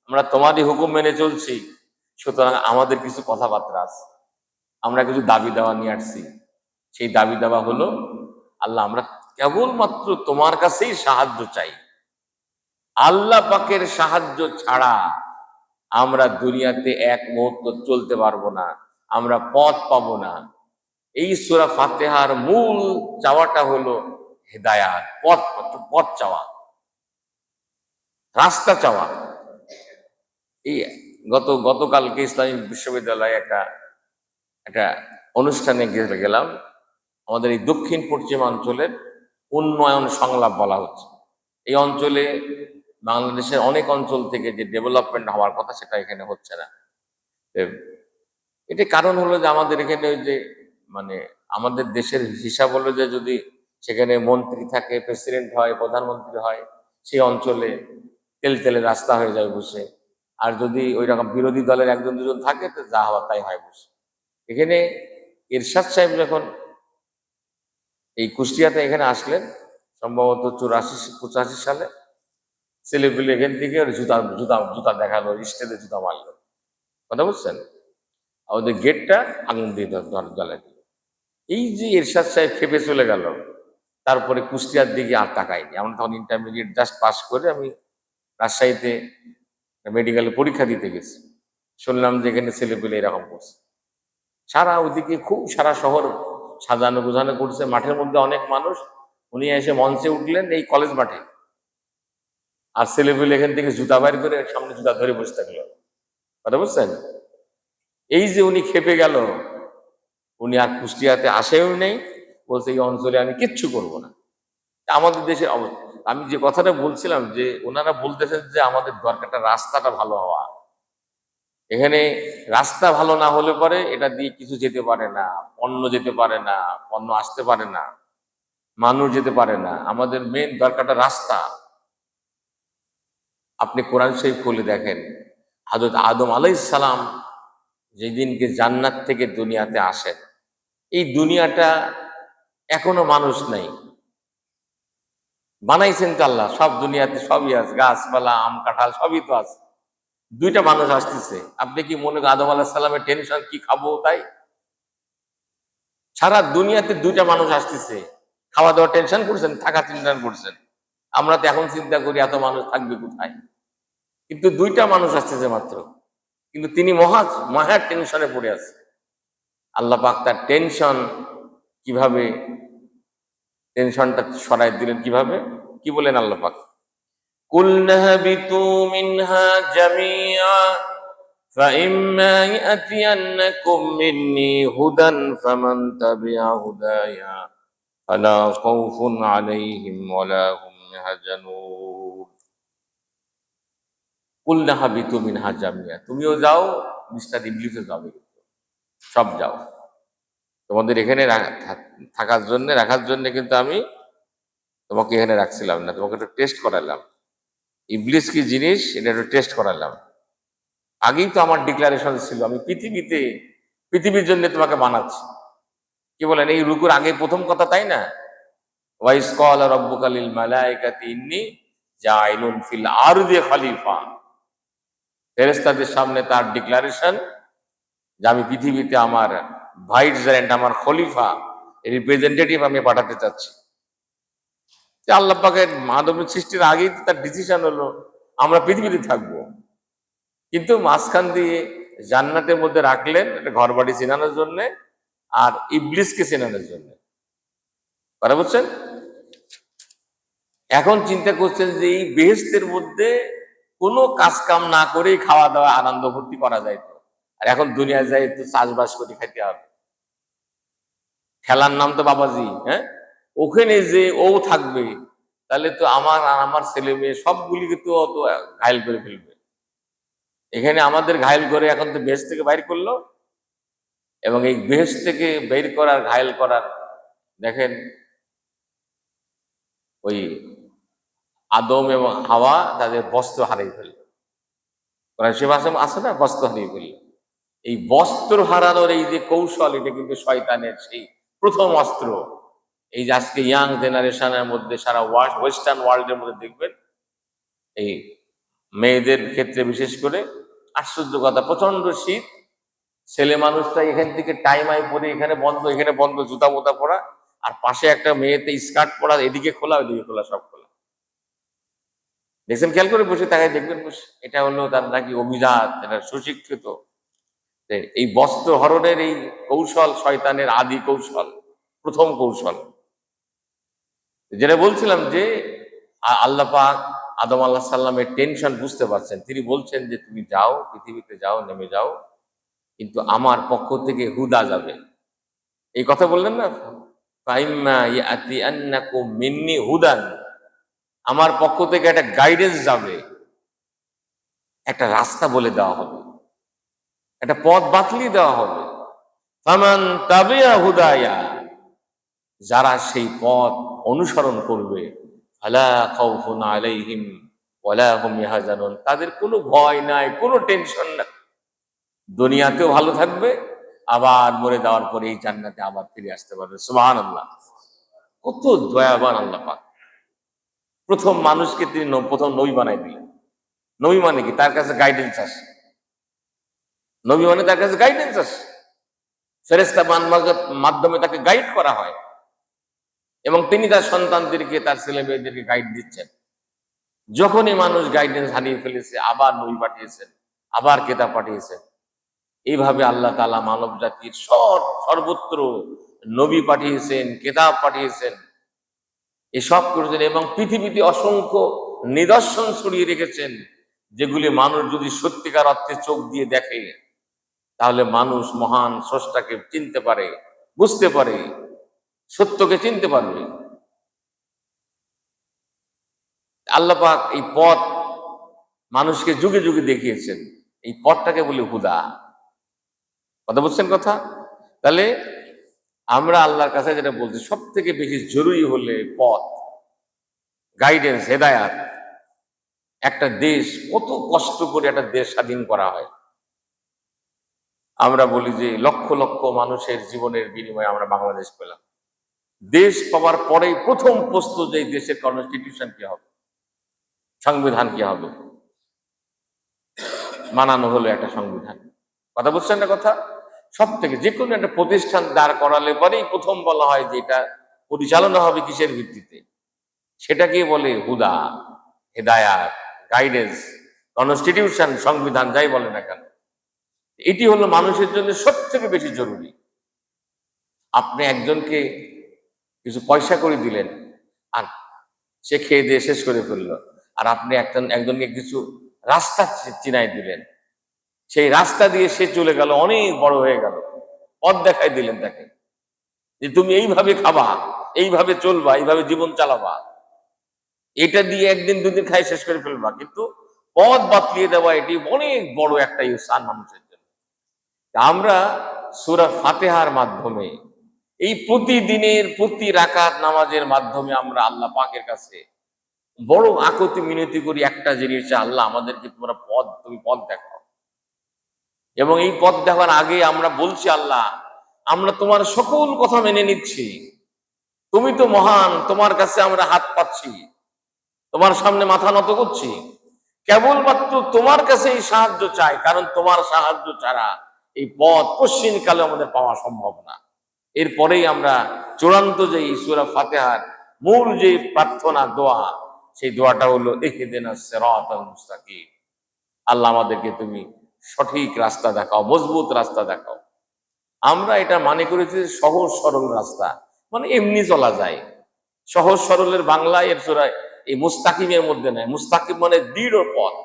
আমরা তোমারই হুকুম মেনে চলছি। সুতরাং আমাদের কিছু কথাবার্তা আছে, আমরা কিছু দাবি দাওয়া নিয়ে আসছি। সেই দাবি দাওয়া হলো, আল্লাহ আমরা কেবলমাত্র তোমার কাছেই সাহায্য চাই, আল্লাহ পাকের সাহায্য ছাড়া আমরা দুনিয়াতে এক মুহূর্ত চলতে পারবো না, আমরা পথ পাবো না। এই সূরা ফাতিহার মূল চাওয়াটা হলো হেদায়াত, পথ, পথ চাওয়া, রাস্তা চাওয়া। এই গতকালকে ইসলামী বিশ্ববিদ্যালয়ে একটা একটা অনুষ্ঠানে গেলাম। আমাদের এই দক্ষিণ পশ্চিমাঞ্চলের উন্নয়ন সংলাপ বলা হচ্ছে। এই অঞ্চলে বাংলাদেশের অনেক অঞ্চল থেকে যে ডেভেলপমেন্ট হওয়ার কথা, সেটা এখানে হচ্ছে না। এটা কারণ হলো যে আমাদের এখানে ওই যে মানে আমাদের দেশের হিসাব হলো যে যদি সেখানে মন্ত্রী থাকে, প্রেসিডেন্ট হয়, প্রধানমন্ত্রী হয়, সেই অঞ্চলে তেল তেলে রাস্তা হয়ে যায় বসে। আর যদি ওই রকম বিরোধী দলের 1-2 জন থাকে তো যা হওয়ার তাই হয় বসে। এখানে এরশাদ সাহেব যখন এই কুষ্টিয়াতে এখানে আসলেন, সম্ভবত 84-85 সালে, ছেলেপিলে এখান থেকে ওর জুতা জুতা জুতা দেখালো, স্টেজে জুতা মারলো, কথা বুঝছেন? আমাদের গেটটা আগুন দিয়ে জ্বালাই দিল। এই যে এরশাদ সাহেব খেপে চলে গেল, তারপরে কুষ্টিয়ার দিকে আর তাকাইনি। আমরা তখন ইন্টারমিডিয়েট জাস্ট পাস করে আমি রাজশাহীতে মেডিকেলে পরীক্ষা দিতে গেছি। শুনলাম যে এখানে ছেলেপেলে এরকম করছে। সারা ওইদিকে খুব সারা শহর সাজানো গোছানো করছে, মাঠের মধ্যে অনেক মানুষ। উনি এসে মঞ্চে উঠলেন এই কলেজ মাঠে, আর ছেলেপেলে এখান থেকে জুতা বাইর করে সামনে জুতা ধরে বসে থাকলো। কথা বুঝছেন? এই যে উনি খেপে গেল, উনি আর কুষ্টিয়াতে আসেও নেই, বলছে এই অঞ্চলে আমি কিচ্ছু করব না। আমাদের দেশের অবস্থা, আমি যে কথাটা বলছিলাম যে ওনারা বলতেছেন যে আমাদের দরকারটা রাস্তাটা ভালো হওয়া। এখানে রাস্তা ভালো না হলে পরে এটা দিয়ে কিছু যেতে পারে না, পণ্য যেতে পারে না, পণ্য আসতে পারে না, মানুষ যেতে পারে না। আমাদের মেন দরকারটা রাস্তা। আপনি কোরআন শরীফ খুলে দেখেন, হযরত আদম আলাইহিস সালাম যেদিনকে জান্নাত থেকে দুনিয়াতে আসেন, এই দুনিয়াটা এখনো মানুষ নাই, বানাইছেন তো আল্লাহ। সব দুনিয়াতে সবই আছে, গাছপালা, আম কাঁঠাল সবই তো আছে। দুইটা মানুষ আসতেছে। আপনি কি মনে করেন আদম আলাইহিস সালামের টেনশন কি খাবো তাই? সারা দুনিয়াতে দুইটা মানুষ আসতেছে, খাওয়া দাওয়া টেনশন করছেন, থাকা চিন্তা করছেন। আমরা তো এখন চিন্তা করি এত মানুষ থাকবে কোথায়, কিন্তু দুইটা মানুষ আসতেছে মাত্র, কিন্তু তিনি মহা টেনশনে পড়ে আছে। আল্লাহ পাক তার কিভাবে টেনশনটা সরাই দিলেন কিভাবে, কি বলেন আল্লাহ পাক? কুলনা হাবিতু মিনহা জামিআ فإما يأتينكم مني هدى فمن تبع هدايا فلا خوف عليهم ولا هم يحزنون কুলনা হাবিতু মিনহা জামিআ, তুমিও যাও, মিস্টার ইবলিসও যাবে, সব যাও। তোমাদের এখানে রাখার জন্য কিন্তু আমি তোমাকে এখানে রাখছিলাম না, তোমাকে একটু টেস্ট করালাম। ইবলিস কি জিনিস এটা একটু টেস্ট করালাম। আগেই তো আমার ডিক্লারেশন ছিল আমি পৃথিবীর জন্য তোমাকে বানাচ্ছি। কি বলেন এই রুকুর আগে প্রথম কথা, তাই না? ওয়াইস ক্বালা রাব্বুকা লিল মালাইকাতি ইন্নী জাইলুন ফিল আরদি খলিফা। ফেরেশতাদের সামনে তার ডিক্লারেশন যে আমি পৃথিবীতে আমার ভাইসরেন্ট, আমার খলিফা, রিপ্রেজেন্টেটিভ আমি পাঠাতে চাচ্ছি। আল্লাহ পাকের মানব সৃষ্টির আগেই তার ডিসিশন হলো আমরা পৃথিবীতে থাকবো, কিন্তু মাঝখান দিয়ে জান্নাতের মধ্যে রাখলেন একটা ঘর বাড়ি চেনানোর জন্য আর ইবলিসকে চেনানোর জন্য। কথা বুঝছেন? এখন চিন্তা করছেন যে এই বেহেশতের মধ্যে কোনো কাজ কাম না করেই খাওয়া দাওয়া আনন্দ ভর্তি করা যায় তো, আর এখন দুনিয়ায় যাই একটু চাষবাস করে খাইতে হবে। খেলার নাম তো বাবাজি, হ্যাঁ, ওখানে যে ও থাকবে তাহলে তো আমার ছেলে মেয়ে সবগুলিকে তো ঘায়ল করে ফেলবে। এখানে আমাদের ঘায়ল করে এখন তো বেহেশত থেকে বাইর করলো, এবং এই বেহেশত থেকে বের করার ঘায়ল করার, দেখেন ওই আদম এবং হাওয়া তাদের বস্ত্র হারিয়ে ফেললো। কোরআন শরীফ আছে না, বস্ত্র হারিয়ে ফেললো। এই বস্ত্র হারানোর এই যে কৌশল, এটা কিন্তু শয়তানের সেই প্রথম অস্ত্র। এই যে আজকে ইয়াং জেনারেশনের মধ্যে সারা ওয়েস্টার্ন ওয়ার্ল্ডের মধ্যে দেখবেন এই মেয়েদের ক্ষেত্রে বিশেষ করে আশ্চর্য কথা, প্রচন্ড শীত, ছেলে মানুষটা এখান থেকে টাইমাই পরে এখানে বন্ধ জুতা মোতা পরা, আর পাশে একটা মেয়েতে স্কার্ট পরা, এদিকে খোলা ওইদিকে খোলা, সব খোলা। দেখছেন? খেয়াল করে বসে তাকায় দেখবেন, এটা হলো তার নাকি অভিজাত, এটা সুশিক্ষিত। এই বস্ত্র হরণের এই কৌশল শয়তানের আদি কৌশল, প্রথম কৌশল। যেটা বলছিলাম যে আল্লাহ পাক আদম আল্লাহ সাল্লামের টেনশন বুঝতে পারছেন, তিনি বলছেন যে তুমি যাও, পৃথিবীতে যাও, নেমে যাও, কিন্তু আমার পক্ষ থেকে হুদা যাবে। এই কথা বললেন না, ফাইম্মা ইয়াতিয়ান্নাকুম মিন্নি হুদান, আমার পক্ষ থেকে একটা গাইডেন্স যাবে, একটা রাস্তা বলে দেওয়া হবে, একটা পথ বাতলিয়ে দেওয়া হবে। ফামান তাবিয়া হুদায়া, যারা সেই পথ অনুসরণ করবে, ফালা খাউফুন আলাইহিম ওয়ালা হুম ইয়াহজানুন, তাদের কোনো ভয় নাই, কোনো টেনশন নাই, দুনিয়াতেও ভালো থাকবে, আবার মরে যাওয়ার পরে এই জান্নাতে আবার ফিরে আসতে পারবে। সুবহানাল্লাহ, কত দয়াবান আল্লাহ পাক। প্রথম মানুষকে তিনি প্রথম নবী বানাই দিলেন। নবী মানে কি? তার কাছে গাইডেন্স আসে। নবী মানে তার কাছে গাইডেন্স আসে, ফেরেশতা মাধ্যমে তাকে গাইড করা হয়। এবং তিনি তার সন্তানদেরকে, তার ছেলে মেয়েদেরকে গাইড দিচ্ছেন। যখনই মানুষ গাইডেন্স হারিয়ে ফেলেছে আবার নবী পাঠিয়েছেন, আবার কেতাব পাঠিয়েছেন। এইভাবে আল্লাহ তাআলা মানব জাতির সর্বত্র নবী পাঠিয়েছেন, কেতাব পাঠিয়েছেন, এসব করেছেন এবং পৃথিবীতে অসংখ্য নিদর্শন ছড়িয়ে রেখেছেন, যেগুলি মানুষ যদি সত্যিকার অর্থে চোখ দিয়ে দেখে তাহলে মানুষ মহান স্রষ্টাকে চিনতে পারে, বুঝতে পারে, সত্যকে চিনতে পারবে। আল্লাহ পাক এই পথ মানুষকে যুগে যুগে দেখিয়েছেন। এই পথটাকে বলি হুদা। কথা বুঝছেন কথা? তাহলে আমরা আল্লাহর কাছে যেটা বলছি, সব থেকে বেশি জরুরি হলে পথ, গাইডেন্স, হেদায়াত। একটা দেশ কত কষ্ট করে একটা দেশ স্বাধীন করা হয়। আমরা বলি যে লক্ষ লক্ষ মানুষের জীবনের বিনিময়ে আমরা বাংলাদেশ পেলাম। দেশ পাওয়ার পরেই প্রথম প্রশ্ন যে দেশের কনস্টিটিউশন কি হবে, সংবিধান কি হবে, মানানো হলো একটা সংবিধান। কথা বুঝছেন না কথা? সব থেকে যে কোনো একটা প্রতিষ্ঠান দাঁড় করালে পরেই প্রথম বলা হয় যে এটা পরিচালনা হবে কিসের ভিত্তিতে, সেটাকে বলে হুদা, হেদায়াত, গাইডেন্স, কনস্টিটিউশন, সংবিধান, যাই বলে না কেন। এটি হলো মানুষের জন্য সব থেকে বেশি জরুরি। আপনি একজনকে কিছু পয়সা করে দিলেন আর সে খেয়ে দিয়ে শেষ করে ফেললো, আর আপনি একজনকে কিছু রাস্তা চিনাই দিলেন, সেই রাস্তা দিয়ে সে চলে গেল, অনেক বড় হয়ে গেল, পথ দেখাই দিলেন তাকে যে তুমি এইভাবে খাবা, এইভাবে চলবা, এইভাবে জীবন চালাবা, এটা দিয়ে একদিন দুদিন খাই শেষ করে ফেলবা, কিন্তু পথ বাতলিয়ে দেওয়া এটি অনেক বড় একটা ইহসান মানুষের জন্য। আমরা সূরা ফাতিহার মাধ্যমে, এই প্রতিদিনের প্রতি রাকাত নামাজের মাধ্যমে আমরা আল্লাহ পাকের কাছে বড় আকুতি মিনতি করি একটা জিনিস, আল্লাহ আমাদেরকে তুমি পথ দেখাও। এবং এই পথ দেখার আগে আমরা বলছি, আল্লাহ আমরা তোমার সকল কথা মেনে নিচ্ছি, তুমি তো মহান, তোমার কাছে আমরা হাত পাচ্ছি, তোমার সামনে মাথা নত করছি, কেবলমাত্র তোমার কাছে এই সাহায্য চাই, কারণ তোমার সাহায্য ছাড়া এই পথ পশ্চিম কালে আমাদের পাওয়া সম্ভব না। এরপরেই আমরা চূড়ান্ত যে সূরা ফাতিহার মূল যে প্রার্থনা দোয়া, সেই দোয়াটা হলো ইহদিনাস সিরাতাল মুস্তাকিম, আল্লাহ আমাদেরকে তুমি সঠিক রাস্তা দেখাও, মজবুত রাস্তা দেখাও। আমরা এটা মানে করেছি সহজ সরল রাস্তা, মানে এমনি চলা যায়। সহজ সরলের বাংলায় এর সূরা এই মুস্তাকিমের মধ্যে নাই। মুস্তাকিম মানে দৃঢ় পথ।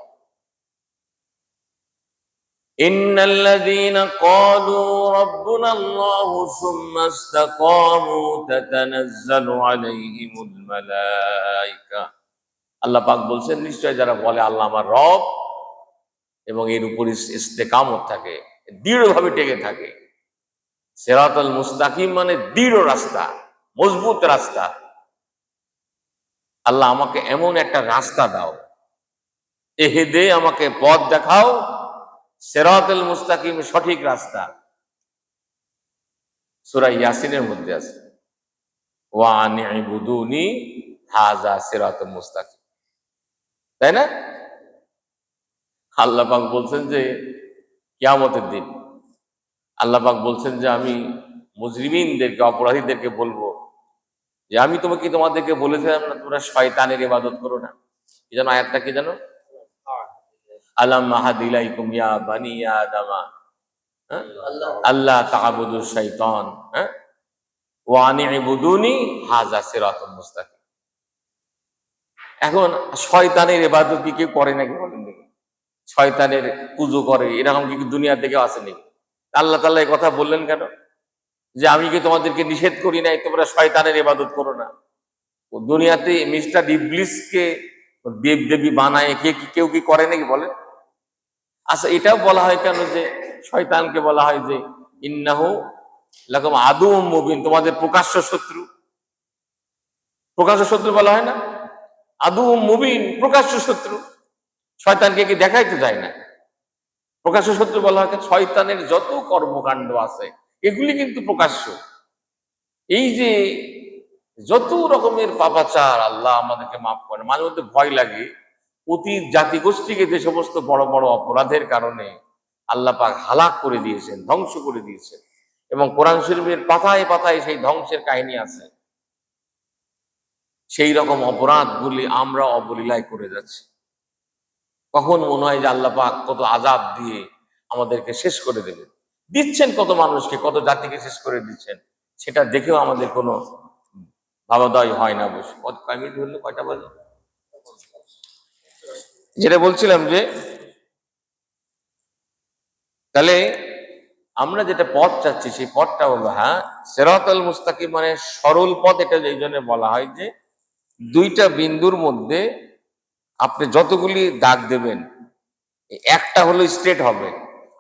ইন্নাল্লাযীনা ক্বালু রাব্বুনাল্লাহু সুম্মা ইসতাকামু তাতানাজ্জালু আলাইহিমুল মালায়েকা। আল্লাহ পাক বলছেন, নিশ্চয় যারা বলে আল্লাহ আমার রব এবং এর উপর ইস্তেকামত থাকে, দৃঢ়ভাবে টেকে থাকে। সিরাতাল মুস্তাকিম মানে দৃঢ় রাস্তা, মজবুত রাস্তা। আল্লাহ আমাকে এমন একটা রাস্তা দাও, এহেদে আমাকে পথ দেখাও, সিরাতাল মুস্তাকিম সঠিক রাস্তা। সূরা ইয়াসিনের মধ্যে আছে ওয়া আনি'বুদুনি হাযা সিরাতুল মুস্তাকিম, তাই না? আল্লাহ পাক বলছেন যে কিয়ামতের দিন আল্লাহ পাক বলছেন যে আমি মুজরিমিনদেরকে, অপরাধীদেরকে বলবো যে আমি তোমাদেরকে বলেছিলাম না তোমরা শয়তানের ইবাদত করো না। কি জানো আয়াতটা, কি জানো? আলাম আহাদিলাইকুম ইয়া বানি আদামা, হ্যাঁ, আল্লাহ তা'বুদু শাইতান, হ্যাঁ, ওয়া আনি'বুদুনি হাযা সিরাতুল মুস্তাকিম। এখন শয়তানের ইবাদত কি কেউ করে নাকি বলেন দেখি? শয়তানের পুজো করে, এরকম কি দুনিয়া থেকে আছে নাকি? আল্লাহ তাআলা এই কথা বললেন কেন? যে আমি কি তোমাদেরকে নিষেধ করি নাই তোমরা শয়তানের ইবাদত করো না? দুনিয়াতে মিস্টার ইবলিসকে দেব দেবী বানায় কেউ কি করে নাকি বলেন? আচ্ছা, এটাও বলা হয় কেন যে শয়তানকে বলা হয় যে ইন্নাহু লাকুম আদুউম মুবিন, তোমাদের প্রকাশ্য শত্রু? প্রকাশ্য শত্রু বলা হয় না? আদুউম মুবিন, প্রকাশ্য শত্রু। শয়তানকে কি দেখাইতে যায় না? প্রকাশ্য শত্রু বলা হয়। শয়তানের যত কর্মকাণ্ড আছে এগুলি কিন্তু প্রকাশ্য। এই যে যত রকমের পাপাচার, আল্লাহ আমাদেরকে মাফ করে। মাঝে মধ্যে ভয় লাগে, অতীত জাতিগোষ্ঠীকে যে সমস্ত বড় বড় অপরাধের কারণে আল্লাহ পাক হালাক করে দিয়েছেন, ধ্বংস করে দিয়েছেন, এবং কোরআন শরীফের পাতায় পাতায় সেই ধ্বংসের কাহিনী আছে। সেই রকম অপরাধগুলি আমরা অবলীলায় করে যাচ্ছি। কখন মনে হয় যে আল্লাহ পাক কত আযাব দিয়ে আমাদেরকে শেষ করে দেবেন, দিচ্ছেন কত মানুষকে, কত জাতিকে শেষ করে দিচ্ছেন, সেটা দেখেও আমাদের কোনো ভাবাদয় হয় না। বসে কত কয় মিনিট হলো, কয়টা বাজে? যেটা বলছিলাম যে তাহলে আমরা যেটা পথ চাচ্ছি সেই পথটা হলো, হ্যাঁ, সিরাতাল মুস্তাকিম মানে সরল পথ। এটা এই জন্য বলা হয় যে দুইটা বিন্দুর মধ্যে আপনি যতগুলি দাগ দেবেন, একটা হলো স্ট্রেট হবে,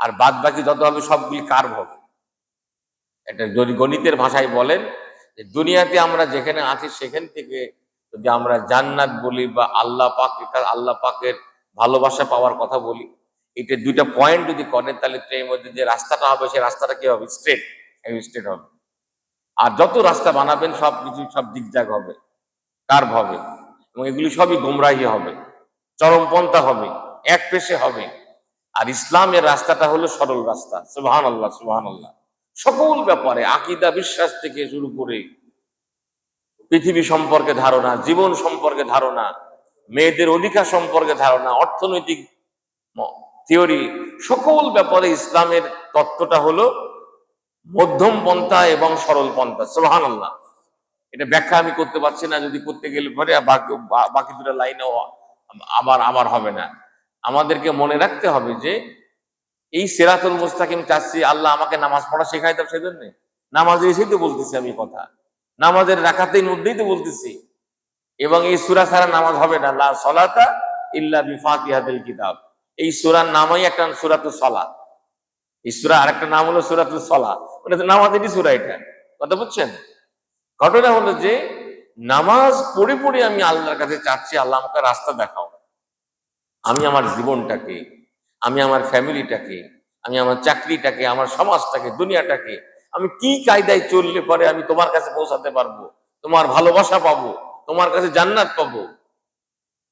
আর বাদ বাকি যত হবে সবগুলি কার্ভ হবে। এটা যদি গণিতের ভাষায় বলেন যে দুনিয়াতে আমরা যেখানে আছি সেখান থেকে যদি আমরা জান্নাত বলি বা আল্লাহ পাকের ভালোবাসা পাওয়ার কথা বলি, এটা দুইটা পয়েন্ট যদি করেন, তাহলে এর মধ্যে যে রাস্তাটা হবে সেই রাস্তাটা কি হবে? স্ট্রেট, স্ট্রেট হবে। আর যত রাস্তা বানাবেন সবকিছু সব দিকজাগ হবে, কার্ভ হবে, এবং এগুলি সবই গোমরাহি হবে, চরমপন্থা হবে, এক পেশে হবে। আর ইসলামের রাস্তাটা হলো সরল রাস্তা। সুবহানাল্লাহ, সুবহানাল্লাহ। সকল ব্যাপারে আকীদা বিশ্বাস থেকে শুরু করে পৃথিবী সম্পর্কে ধারণা, জীবন সম্পর্কে ধারণা, মেয়েদের অধিকার সম্পর্কে ধারণা, অর্থনৈতিক থিওরি, সকল ব্যাপারে ইসলামের তত্ত্বটা হলো মধ্যম পন্থা এবং সরল পন্থা। সুবহানাল্লাহ। এটা ব্যাখ্যা আমি করতে পারছি না, যদি করতে গেলে পরে বাকি দুটো লাইনেও আবার হবে না। আমাদেরকে মনে রাখতে হবে যে এই সিরাতুল মুস্তাকিম চাচ্ছি, আল্লাহ আমাকে নামাজ পড়া শেখাই দাও, সেজন্য নামাজে এসেই তো বলতেছি আমি কথা, নামাজের রাকাতের মধ্যেই তো বলতেছি। এবং এই সূরা ছাড়া নামাজ হবে না, লা সলাতা ইল্লা বিফাতিহাতিল কিতাব। এই সূরার নামই একটা সূরাতুস সালাত। এই সূরা আরেকটা নাম হলো সূরাতুস সালাত, এটা তো নামাজেরই সূরা। এটা কথা বুঝছেন? ঘটনা হলো যে নামাজ পড়ে পড়ে আমি আল্লাহর কাছে চাচ্ছি, আল্লাহ আমাকে রাস্তা দেখাও। আমি আমার জীবনটাকে, আমি আমার ফ্যামিলিটাকে, আমি আমার চাকরিটাকে, আমার সমাজটাকে, দুনিয়াটাকে আমি কি কায়দায় চললে পরে আমি তোমার কাছে পৌঁছাতে পারবো, তোমার ভালোবাসা পাবো, তোমার কাছে জান্নাত পাবো,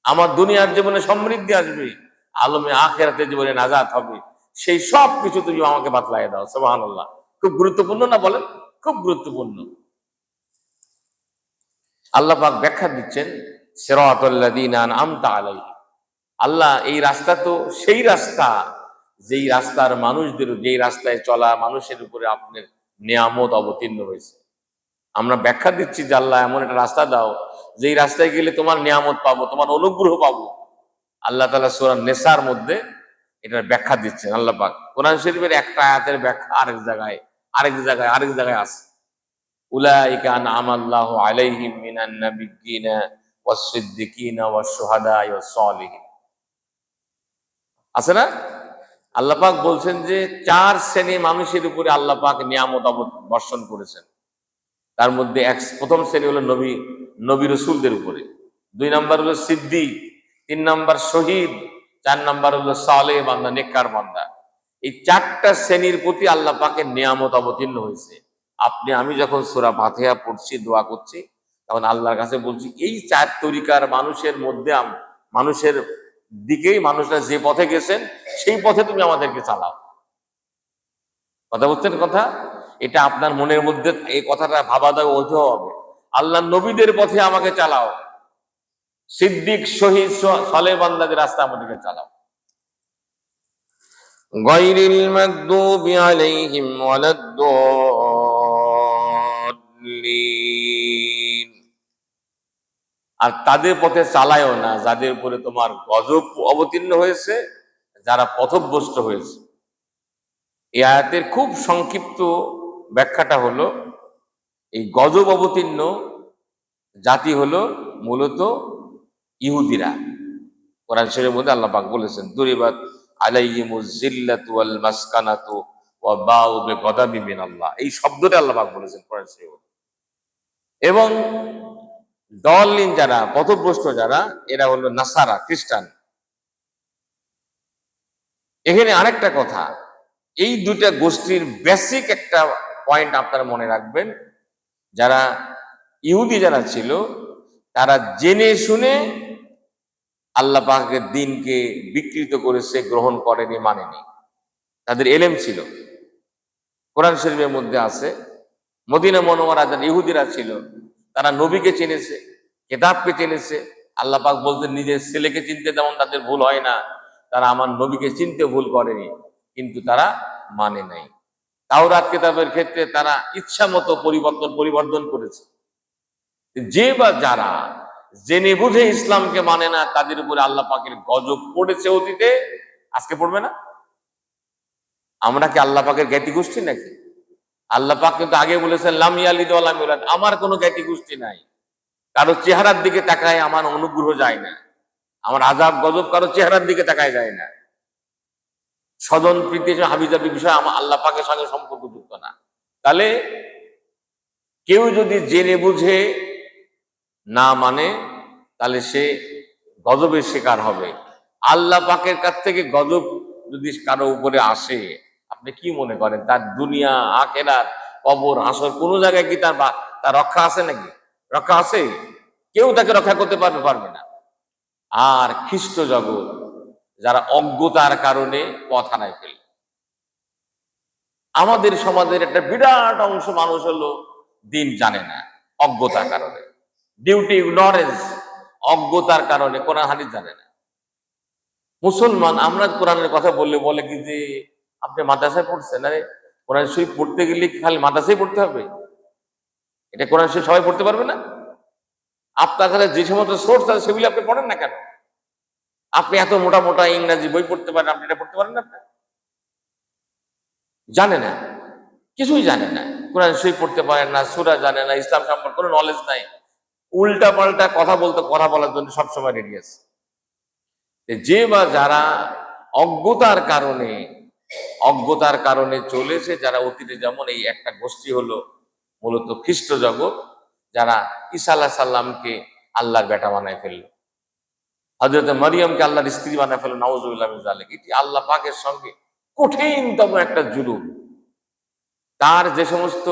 আমার দুনিয়ার জীবনে সমৃদ্ধি আসবে, আলমে আখিরাতের জীবনে নাজাত হবে, সেই সব কিছু তুমি আমাকে বাতলাই দাও। সুবহানাল্লাহ। খুব গুরুত্বপূর্ণ না বলেন? খুব গুরুত্বপূর্ণ। আল্লাহ পাক ব্যাখ্যা দিচ্ছেন, সিরাতাল্লাযীনা আনআমতা আলাইহিম। আল্লাহ এই রাস্তা তো সেই রাস্তা, যেই রাস্তার মানুষদের, যেই রাস্তায় চলা মানুষের উপরে আপনার নিয়ামত অবতীর্ণ হয়েছে। আমরা ব্যাখ্যা দিচ্ছি যে আল্লাহ এমন একটা রাস্তা দাও যেই রাস্তায় গেলে তোমার নিয়ামত পাবো, তোমার অনুগ্রহ পাবো। আল্লাহ তাআলা সূরা নিসার মধ্যে এটার ব্যাখ্যা দিচ্ছেন। আল্লাহ পাক কোরআন শরীফের একটা আয়াতের ব্যাখ্যা আরেক জায়গায় আছে। উলাইকা আনআমাল্লাহু আলাইহিম মিনান নাবিয়্যিনা ওয়াস সিদ্দিকিনা ওয়াস শুহাদা ওয়াস সালিহিন। আছে না? আল্লাহ পাক বলছেন যে 4 শ্রেণী মানুষের উপরে আল্লাহ পাক নিয়ামত বর্ষণ করেছেন। তার মধ্যে প্রথম শ্রেণী হলো নবী রাসূলদের উপরে, 2 নাম্বার হলো সিদ্দিক, 3 নাম্বার শহীদ, 4 নাম্বার হলো সালেহ বান্দা, নেককার বান্দা। এই 4টা শ্রেণীর প্রতি আল্লাহ পাকের নিয়ামত অবতীর্ণ হয়েছে। আমি যখন সূরা ফাতিহা পড়ছি, দোয়া করছি, তখন আল্লাহর কাছে বলছি এই 4 তরিকার মানুষের মধ্যে, মানুষের দিকেই, মানুষরা যে পথে গেছেন সেই পথে তুমি আমাদেরকে চালাও। কথা বুঝছেন? কথা এটা আপনার মনের মধ্যে এই কথাটা ভাবাদয় হতে হবে। আল্লাহ নবীদের পথে আমাকে চালাও, সিদ্দিক, শহীদ, সালেহ বান্দাদের রাস্তা আমাদেরকে চালাও। গায়রিল মাগদুবি আলাইহিম ওয়ালাদ-দাল্লিন। আর তাদের পথে চালায়ও না যাদের উপরে তোমার গজব অবতীর্ণ হয়েছে, যারা পথভ্রষ্ট হয়েছে। এই আয়াতের খুব সংক্ষিপ্ত ব্যাখ্যাটা হলো, এই গজব অবতীর্ণ জাতি হলো মূলত ইহুদিরা। কোরআন শরীফের মধ্যে আল্লাহ পাক বলেছেন, দুরিবাত আলাইহিমুজ জিল্লাতু ওয়াল মাসকানাতু ওয়া বাউ বিগদাবিন মিনাল্লাহ। এই শব্দটা আল্লাহ পাক বলেছেন কোরআন শরীফে। এবং দলিন যারা, পথভ্রষ্ট যারা, এরা হলো নাসারা, খ্রিস্টান। এখানে আরেকটা কথা, এই দুইটা গোষ্ঠীর বেসিক একটা পয়েন্ট আপনারা মনে রাখবেন। যারা ইহুদি যারা ছিল, তারা জেনে শুনে আল্লাহ পাকের দ্বীনকে বিকৃত করেছে, গ্রহণ করেনি, মানেনি। তাদের এলেম ছিল। কোরআন শরীফের মধ্যে আছে, মদিনা মুনাওয়ারায় যারা ইহুদিরা ছিল, তারা নবীকে চিনেছে কেতাবকে চিনেছে। আল্লাহ পাক বলতেন নিজের ছেলেকে চিনতে যেমন তাদের ভুল হয় না, তারা আমার নবীকে চিনতে ভুল করেনি, কিন্তু তারা মানে নাই। তাওরাত কিতাবের ক্ষেত্রে তারা ইচ্ছা মতো পরিবর্তন করেছে। যে বা যারা জেনে বুঝে ইসলামকে মানে না, তাদের উপরে আল্লাহ পাকের গজব পড়েছে অতীতে, আজকে পড়বে না। আমরা কি আল্লাহ পাকের জ্ঞাতি গোষ্ঠী নাকি? আল্লাহ পাক কিন্তু আগে বলেছেন লাম ইয়ালিদ ওয়া লাম ইউলাদ, আমার কোনো জ্ঞাতি গোষ্ঠী নাই। কারো চেহারার দিকে তাকায় আমার অনুগ্রহ যায় না, আমার আযাব গজব কারো চেহারার দিকে তাকায় যায় না। স্বজন প্রীতি হাবিজাবি বিষয় আমার আল্লাহ পাকের সঙ্গে সম্পর্কযুক্ত না। তাহলে কেউ যদি জেনে বুঝে না মানে, তাহলে সে গজবের শিকার হবে। আল্লাহ পাকের কাছ থেকে গজব যদি কারো উপরে আসে, আপনি কি মনে করেন তার দুনিয়া আখিরাত কবর হাসর কোনো জায়গায় কি তার রক্ষা আছে নাকি? রক্ষা আছে? কেউ তাকে রক্ষা করতে পারবে না। আর খ্রিস্ট জগৎ যারা অজ্ঞতার কারণে পথ হারায় ফেলে। আমাদের সমাজের একটা বিরাট অংশ মানুষ হলো দিন জানে না, অজ্ঞতার কারণে, ডিউটি ইগনোরেন্স, অজ্ঞতার কারণে কোরআন হাদিস জানে না। মুসলমান আমরা কোরআনের কথা বললে বলে কি যে আপনি মাদ্রাসায় পড়ছেন? আরে কোরআন শরীফ পড়তে গেলে কি খালি মাদ্রাসায় পড়তে হবে? এটা কোরআন শরীফ সবাই পড়তে পারবে না? আপনার কাছে যে সমস্ত সোর্স আছে সেগুলি আপনি পড়েন না কেন? আপনি এত মোটা মোটা ইংরাজি বই পড়তে পারেন, আপনি এটা পড়তে পারেন না? আপনি জানে না, কিছুই জানে না, কোরআন শরীফ পড়তে পারেন না, সূরা জানে না, ইসলাম সম্পর্কে কোনো নলেজ নাই, উল্টা পাল্টা কথা বলার জন্য সবসময় রেডি আছে। যে বা যারা অজ্ঞতার কারণে চলেছে, যারা অতীতে, যেমন এই একটা গোষ্ঠী হলো মূলত খ্রিস্ট জগৎ, যারা ঈসা আলাইহিস সালামকে আল্লাহর বেটা বানায় ফেললো, হযরত মারিয়ামকে আল্লাহর স্ত্রী বানায় ফেললো, নাউযুবিল্লাহ মিন যালিক। এটি আল্লাহ পাকের সঙ্গে কঠিনতম একটা জুলুম। তার যে সমস্ত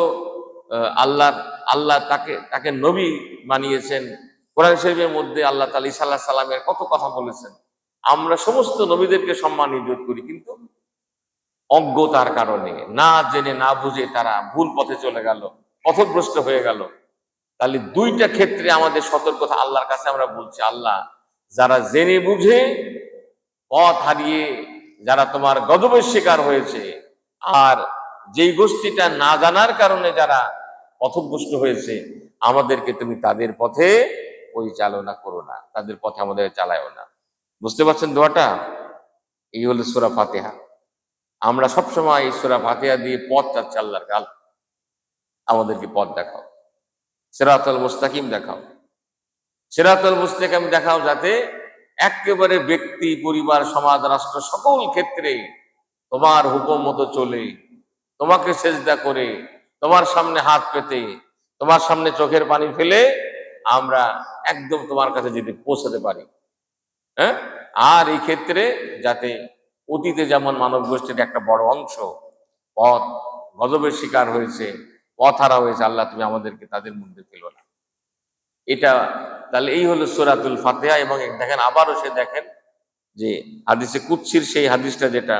আল্লাহ তাকে নবী বানিয়েছেন, কোরআন শরীফের মধ্যে আল্লাহ তাআলা ঈসা আলাইহিস সালামের কত কথা বলেছেন। আমরা সমস্ত নবীদেরকে সম্মান ইজ্জত করি, কিন্তু অজ্ঞতার কারণে, না জেনে না বুঝে তারা ভুল পথে চলে গেল, পথভ্রষ্ট হয়ে গেল। তাহলে দুইটা ক্ষেত্রে আমাদের সতর্কতা আল্লাহর কাছে আমরা বলছি, আল্লাহ যারা জেনে বুঝে পথ হারিয়ে যারা তোমার গজবের শিকার হয়েছে, আর যেই গোষ্ঠীটা না জানার কারণে যারা পথভ্রষ্ট হয়েছে, আমাদেরকে তুমি তাদের পথে পরিচালনা করো না, তাদের পথে আমাদের চালায়ও না। বুঝতে পারছেন দোয়াটা? এই হলো সূরা ফাতিহা। আমরা সবসময় এই সূরা ফাতিহা দিয়ে পথ চাচ্ছি আল্লাহর কাছে, আমাদেরকে পথ দেখাও, সিরাতাল মুস্তাকিম দেখাও, সিরাতাল মুস্তাকিম দেখাও, যাতে একেবারে ব্যক্তি, পরিবার, সমাজ, রাষ্ট্র সকল ক্ষেত্রে তোমার হুকুম মতো চলে, তোমাকে সেজদা করে, তোমার সামনে হাত পেতে, তোমার সামনে চোখের পানি ফেলে আমরা একদম তোমার কাছে যেতে পৌঁছাতে পারি। হ্যাঁ, আর এই ক্ষেত্রে যাতে অতীতে যেমন মানব গোষ্ঠীর একটা বড় অংশ পথ গজবের শিকার হয়েছে, পথ হারা হয়েছে, আল্লাহ তুমি আমাদেরকে তাদের মধ্যে ফেলো না। এটা তাহলে এই হলো সূরাতুল ফাতিহা। এবং দেখেন আবারও দেখেন যে হাদিসে কুদসির সেই হাদিসটা, যেটা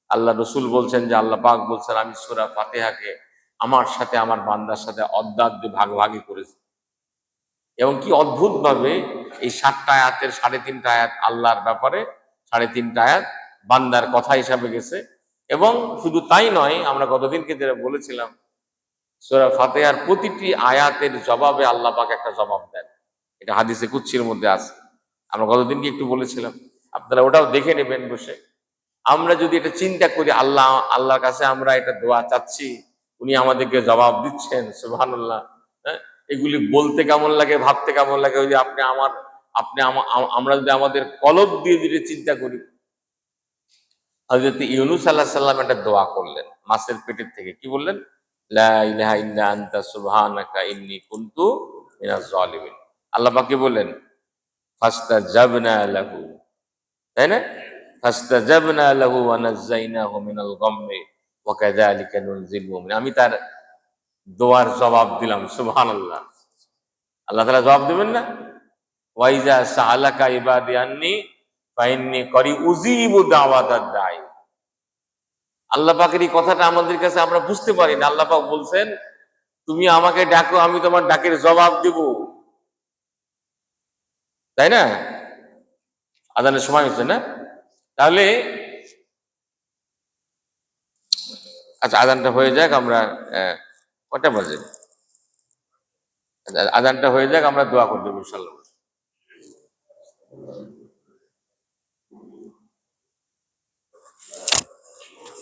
আল্লাহ রসুল বলছেন যে আল্লাহ পাক বলছেন আমি সূরা ফাতিহাকে আমার সাথে আমার বান্দার সাথে অর্ধাদ্য ভাগাভাগি করেছি। এবং কি অদ্ভুত ভাবে এই 7টা আয়াতের 3.5টা আয়াত আল্লাহর ব্যাপারে, 3.5টা আয়াত বান্দার কথা হিসাবে গেছে। এবং শুধু তাই নয়, আমরা গতদিনকে যেটা বলেছিলাম, সূরা ফাতিহার প্রতিটি আয়াতের জবাবে আল্লাহ পাক একটা জবাব দেন, এটা হাদিসে কুদসির মধ্যে আছে। আমরা গতদিনকে একটু বলেছিলাম, আপনারা ওটাও দেখে নেবেন বসে। আমরা যদি এটা চিন্তা করি, আল্লাহর কাছে আমরা এটা দোয়া চাচ্ছি, উনি আমাদেরকে জবাব দিচ্ছেন, সুবহানাল্লাহ। হ্যাঁ, এগুলি বলতে কেমন লাগে, ভাবতে কেমন লাগে, ওই যে আমরা যদি আমাদের কলব দিয়ে যদি চিন্তা করি, হযরত ইউনূস আলাইহিস সালাম একটা দোয়া করলেন মাছের পেটের থেকে। কি বললেন? লা ইলাহা ইল্লা আনতা সুবহানাকা ইন্নী কুনতু মিনাজ জালিমিন। আল্লাহ পাক কি বললেন? ফাস্তাজাবনা লাহু, তাই না? ফাস্তাজাবনা লাহু ওয়া নাযায়নাহু মিনাল গাম্মি ওয়া কাযালিকা নুনজিল মুমিনিন। আমি তার দোয়ার জবাব দিলাম, সুবহানাল্লাহ। আল্লাহ তাআলা জবাব দিবেন না? ওয়া ইযা সাআলাকা ইবাদি আন্নী ফাইন্নী উজিবু দাওয়াতাদ দাঈ। আল্লাহ পাকের এই কথাটা আমাদের কাছে আমরা বুঝতে পারি না। আল্লাহ পাক বলছেন তুমি আমাকে ডাকো, আমি তোমার ডাকের জবাব দিব। তাই না? আজানের সময় হচ্ছে না? তাহলে আচ্ছা, আজানটা হয়ে যাক, আমরা কটা বাজে? আজানটা হয়ে যাক, আমরা দোয়া করে দেবো ইনশাল্লাহ।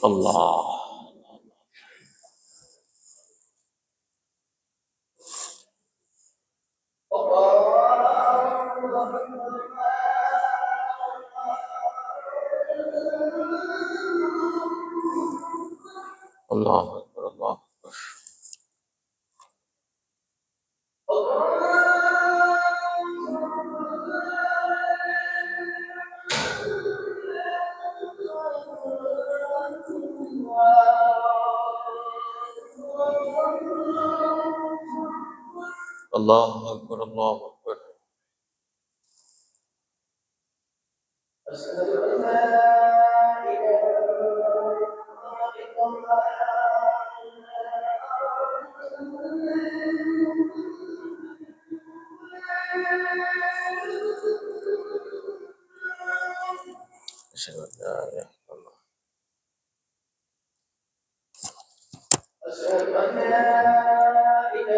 আল্লাহ আল্লাহ আকবার, আল্লাহ আকবার। আল্লাহ আকবার, আল্লাহ আকবার। أشهد أن لا إله إلا الله. أشهد أن لا إله إلا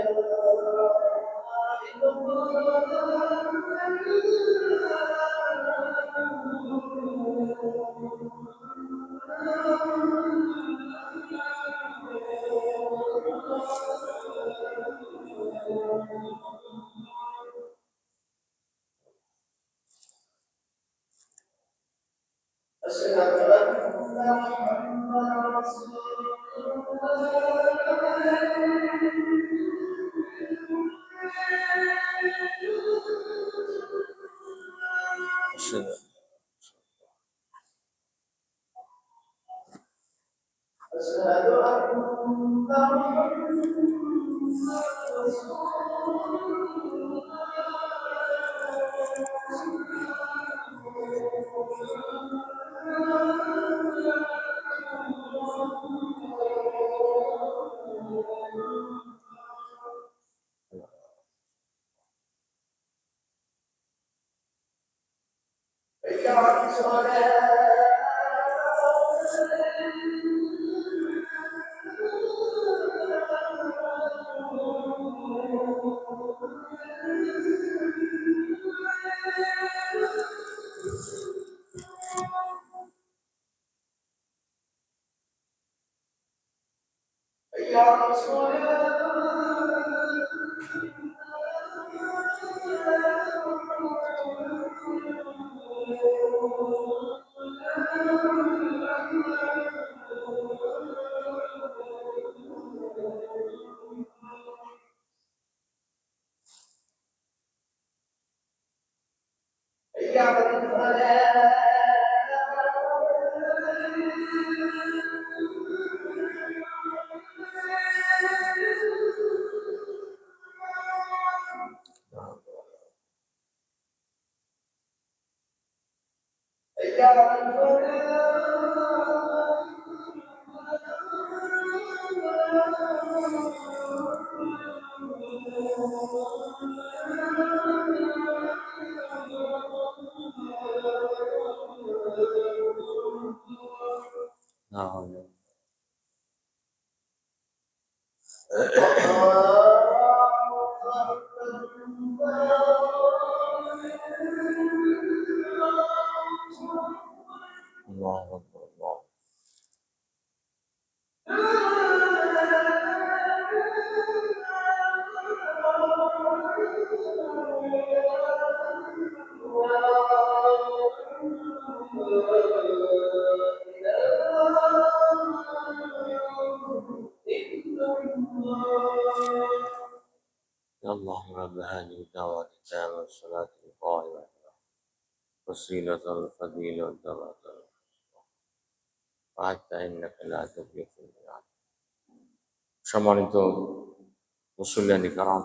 الله أكبر، الله. يا الله رب هذه الدعوة التامة والصلاة القائمة وسيلة الفضيلة والدرجة وحتى إنك لا تخلف الميعاد. সম্মানিত মুসল্লিয়ানি কারাম,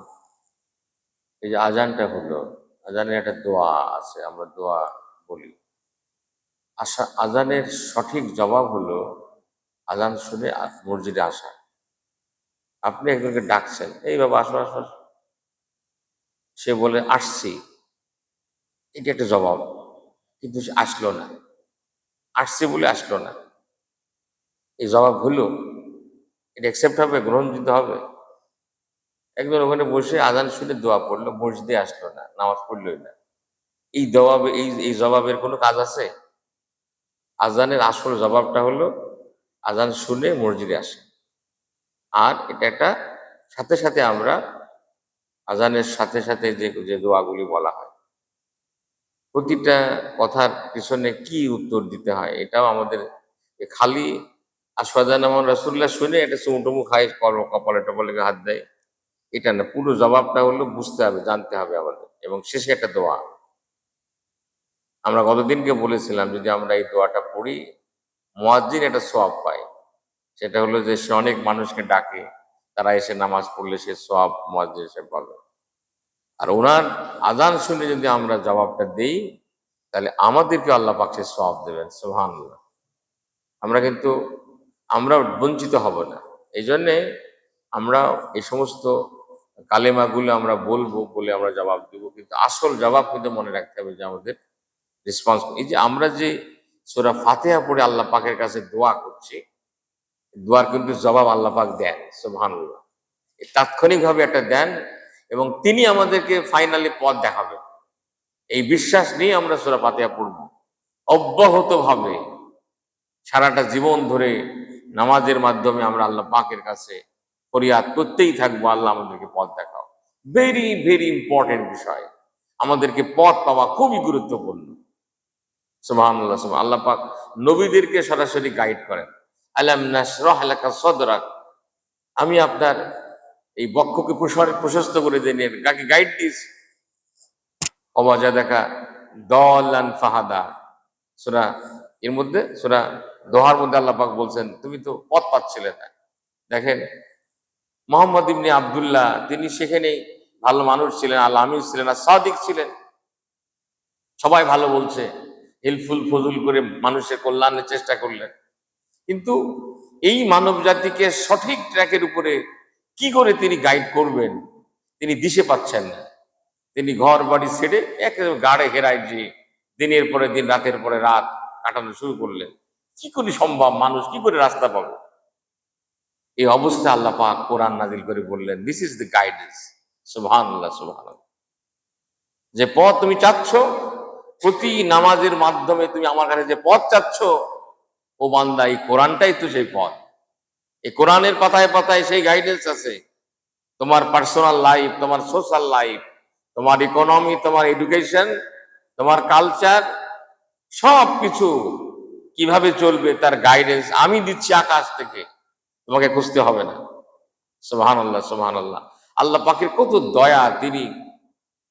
এই যে আজানটা হলো, আজানের একটা দোয়া আছে, আমরা দোয়া বলি। আজানের সঠিক জবাব হলো আজান শুনে মসজিদে আসা। আপনি একজনকে ডাকছেন, এই বাবা আসো আসো, সে বলে আসছি, এটা একটা জবাব, কিন্তু সে আসলো না, আসছে বলে আসলো না। এই জবাব হলো, এটা অ্যাকসেপ্ট হবে, গ্রহণযোগ্য হবে? একজন ওখানে বসে আজান শুনে দোয়া পড়লো, মসজিদে আসলো না, নামাজ পড়লোই না। এই জবাবে এই জবাবের কোনো কাজ আছে? আজানের আসল জবাবটা হলো আজান শুনে মসজিদে আসে। আর এটা একটা সাথে সাথে আমরা আজানের সাথে সাথে যে যে দোয়াগুলি বলা হয়, প্রতিটা কথার পিছনে কি উত্তর দিতে হয় এটাও আমাদের খালি আশফাজান রাসূলুল্লাহ শুনে এটা চুমুটুমু খাই, কপালে টপালে হাত দেয়, এটা না। পুরো জবাবটা হলো বুঝতে হবে, জানতে হবে আমাদের, এবং শেষে একটা দোয়া। আমরা গতদিনকে বলেছিলাম যদি আমরা এই দোয়াটা পড়ি, মুয়াজ্জিন একটা সওয়াব পায়। সেটা হলো যে সে অনেক মানুষকে ডাকে, তারা এসে নামাজ পড়লে সে সওয়াব মুয়াজ্জিন সে পাবে। আর ওনার আজান শুনে যদি আমরা জবাবটা দেই, তাহলে আমাদেরকে আল্লাহ পাক সে সওয়াব দেবেন। সুবহানাল্লাহ। আমরা কিন্তু আমরা বঞ্চিত হব না। এই জন্যে আমরা এই সমস্ত কালেমাগুলো আমরা বলবো, বলে আমরা জবাব দিব, কিন্তু আসল জবাব কিন্তু মনে রাখতে হবে যে আমাদের রেসপন্স। এই যে আমরা যে সূরা ফাতিহা পড়ে আল্লাহ পাকের কাছে দোয়া করছি, দোয়ার কিন্তু জবাব আল্লাহ পাক দেন। সুবহানাল্লাহ। তাৎক্ষণিকভাবে একটা দেন, এবং তিনি আমাদেরকে ফাইনালি পথ দেখাবেন। এই বিশ্বাস নিয়ে আমরা সূরা ফাতিহা পড়ব অব্যাহতভাবে। সারাটা জীবন ধরে নামাজের মাধ্যমে আমরা আল্লাহ পাকের কাছে ফরিয়াদ করতেই থাকবো, আল্লাহ আমাদেরকে পথ দেখাও। ভেরি ভেরি ইম্পর্টেন্ট বিষয়। আমাদেরকে পথ পাওয়া খুবই গুরুত্বপূর্ণ। সুবহানাল্লাহ। আল্লাহ পাক নবীদেরকে সরাসরি গাইড করেন। আলাম নাশরাহ লাকা সাদরাক, আমি আপনার এই বক্ষকে প্রশস্ত করে দিন, কাকে গাইড দিয়েছি। অবাজাদাকা দলান ফাহাদা, সূরা এর মধ্যে সূরা দোহার মধ্যে আল্লাহ পাক বলছেন তুমি তো পথ পাচ্ছিলে না। দেখেন, মোহাম্মদ ইবনে আব্দুল্লাহ তিনি সেখানেই ভালো মানুষ ছিলেন, আল আমিন ছিলেন, আর সাদিক ছিলেন। সবাই ভালো বলছে, হেল্পফুল ফজুল করে মানুষের কল্যাণের চেষ্টা করলেন। কিন্তু এই মানব জাতিকে সঠিক ট্র্যাকের উপরে কি করে তিনি গাইড করবেন, তিনি দিশে পাচ্ছেন না। তিনি ঘর বাড়ি ছেড়ে একেবারে গাড়ে হেরায় যে দিনের পরে দিন, রাতের পরে রাত কাটানো শুরু করলেন। কি করে সম্ভব? মানুষ কি করে রাস্তা পাবে? এই অবস্থায় আল্লাহ পাক কোরআন নাজিল করে বললেন, দিস ইজ দ্য গাইডেন্স। সুবহানাল্লাহ, সুবহানাল্লাহ। যে পথ তুমি চাচ্ছ, প্রতি নামাজের মাধ্যমে তুমি আমার কাছে যে পথ চাচ্ছ, ও বান্দা এই কোরআনটাই তো সেই পথ। এই কোরআনের পাতায় পাতায় সেই গাইডেন্স আছে। তোমার পার্সোনাল লাইফ, তোমার সোশ্যাল লাইফ, তোমার ইকোনমি, তোমার এডুকেশন, তোমার কালচার, সব কিছু কিভাবে চলবে তার গাইডেন্স আমি দিচ্ছি আকাশ থেকে, তোমাকে খুঁজতে হবে না। সুবহানাল্লাহ, সুবহানাল্লাহ। আল্লাহ পাকের কত দয়া, তিনি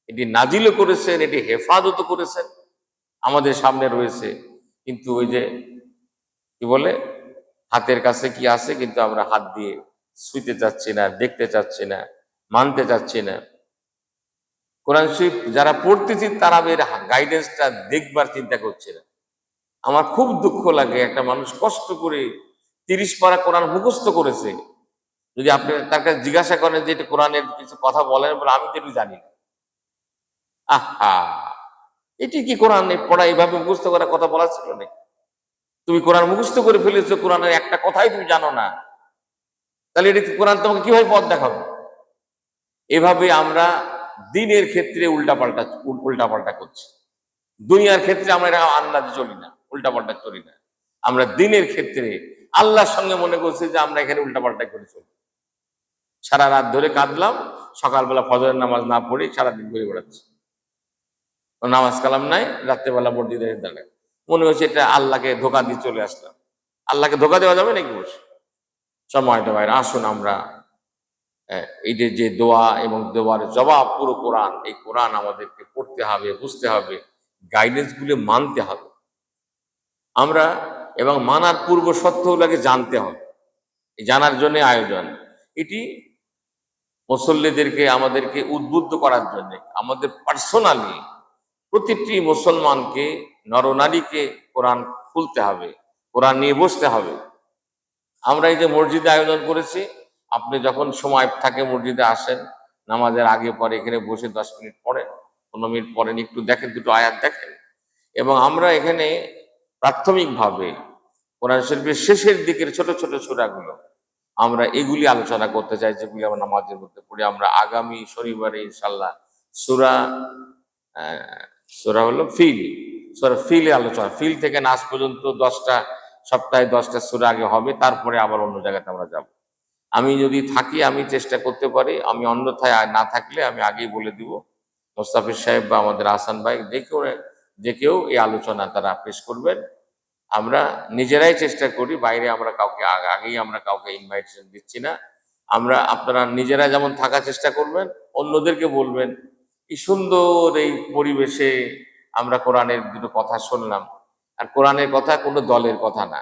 এটি নাজিলও করেছেন, এটি হেফাজত করেছেন, আমাদের সামনে রয়েছে। কিন্তু ওই যে কি বলে, হাতের কাছে কি আছে, কিন্তু আমরা হাত দিয়ে ছুঁতে চাচ্ছি না, দেখতে চাচ্ছি না, মানতে চাচ্ছি না। কোরআন শরীফ যারা পড়তেছি তারা এর গাইডেন্সটা দেখবার চিন্তা করছে না। আমার খুব দুঃখ লাগে, একটা মানুষ কষ্ট করে 30 পারা কোরআন মুখস্থ করেছে, যদি আপনি তার কাছে জিজ্ঞাসা করেন যে এটা কোরআনের কিছু কথা বলেন, বলে আমি তো একটু জানি না। আহা, এটি কি কোরআন পড়া এইভাবে মুখস্থ করার কথা বলা ছিল নাকি? তুমি কোরআন মুখস্থ করে ফেলেছো, কোরআনের একটা কথাই তুমি জানো না, তাহলে এটি কোরআন তোমাকে কিভাবে পথ দেখাবে? এভাবে আমরা দিনের ক্ষেত্রে উল্টাপাল্টা করছি। দুনিয়ার ক্ষেত্রে আমরা এটা আন্দাজে চলি না, উল্টাপাল্টা চলি না। আমরা দিনের ক্ষেত্রে আল্লাহর সঙ্গে মনে করছি যে আমরা এখানে উল্টাপাল্টা করে চলি। সারা রাত ধরে কাঁদলাম, সকালবেলা ফজরের নামাজ না পড়ে সারাদিন ঘুরে বেড়াচ্ছি, নামাজ কালাম নাই, রাত্রেবেলা মসজিদে দাঁড়ায় মনে হচ্ছে এটা আল্লাহকে ধোকা দিয়ে চলে আসলাম। আল্লাহকে ধোকা দেওয়া যাবে নাকি? বসে সময়টা বাইরে আসুন আমরা এই যে দোয়া এবং দোয়ার জবাব পুরো কোরআন, এই কোরআন আমাদেরকে পড়তে হবে, বুঝতে হবে, গাইডেন্স গুলো মানতে হবে আমরা, এবং মানার পূর্ব সত্যগুলোকে জানতে হবে। এই জানার জন্য আয়োজন, এটি মুসল্লিদেরকে আমাদেরকে উদ্বুদ্ধ করার জন্য, আমাদের পার্সোনালি প্রতিটি মুসলমানকে, নরনারীকে কোরআন খুলতে হবে, কোরআন নিয়ে বসতে হবে। আমরা এই যে মসজিদে আয়োজন করেছি, আপনি যখন সময় থাকে মসজিদে আসেন, নামাজের আগে পরে এখানে বসে 10 মিনিট পড়েন, 15 মিনিট পড়েন, একটু দেখেন, দুটো আয়াত দেখেন। এবং আমরা এখানে প্রাথমিকভাবে কোরআন শরীফের শেষের দিকের ছোট ছোট সূরাগুলো আমরা এগুলি আলোচনা করতে চাই, যেগুলি আমরা নামাজের মধ্যে পড়ি। আমরা আগামী শনিবারে ইনশাল্লাহ সূরা সূরা হলো ফিল, সূরা ফিলে আলোচনা, ফিল থেকে নাস পর্যন্ত 10টা, সপ্তাহে 10টা সূরা আগে হবে, তারপরে আবার অন্য জায়গাতে আমরা যাব। আমি যদি থাকি আমি চেষ্টা করতে পারি, আমি অন্যথায় না থাকলে আমি আগেই বলে দিব মোস্তাফিজ সাহেব বা আমাদের আহসান ভাই, যে কেউ এই আলোচনা তারা পেশ করবেন। আমরা নিজেরাই চেষ্টা করি, বাইরে আমরা কাউকে আগেই আমরা কাউকে ইনভাইটেশন দিচ্ছি না। আপনারা নিজেরা যেমন থাকার চেষ্টা করবেন, অন্যদেরকে বলবেন কি সুন্দর এই পরিবেশে আমরা কোরআনের দুটো কথা শুনলাম। আর কোরআনের কথা কোনো দলের কথা না,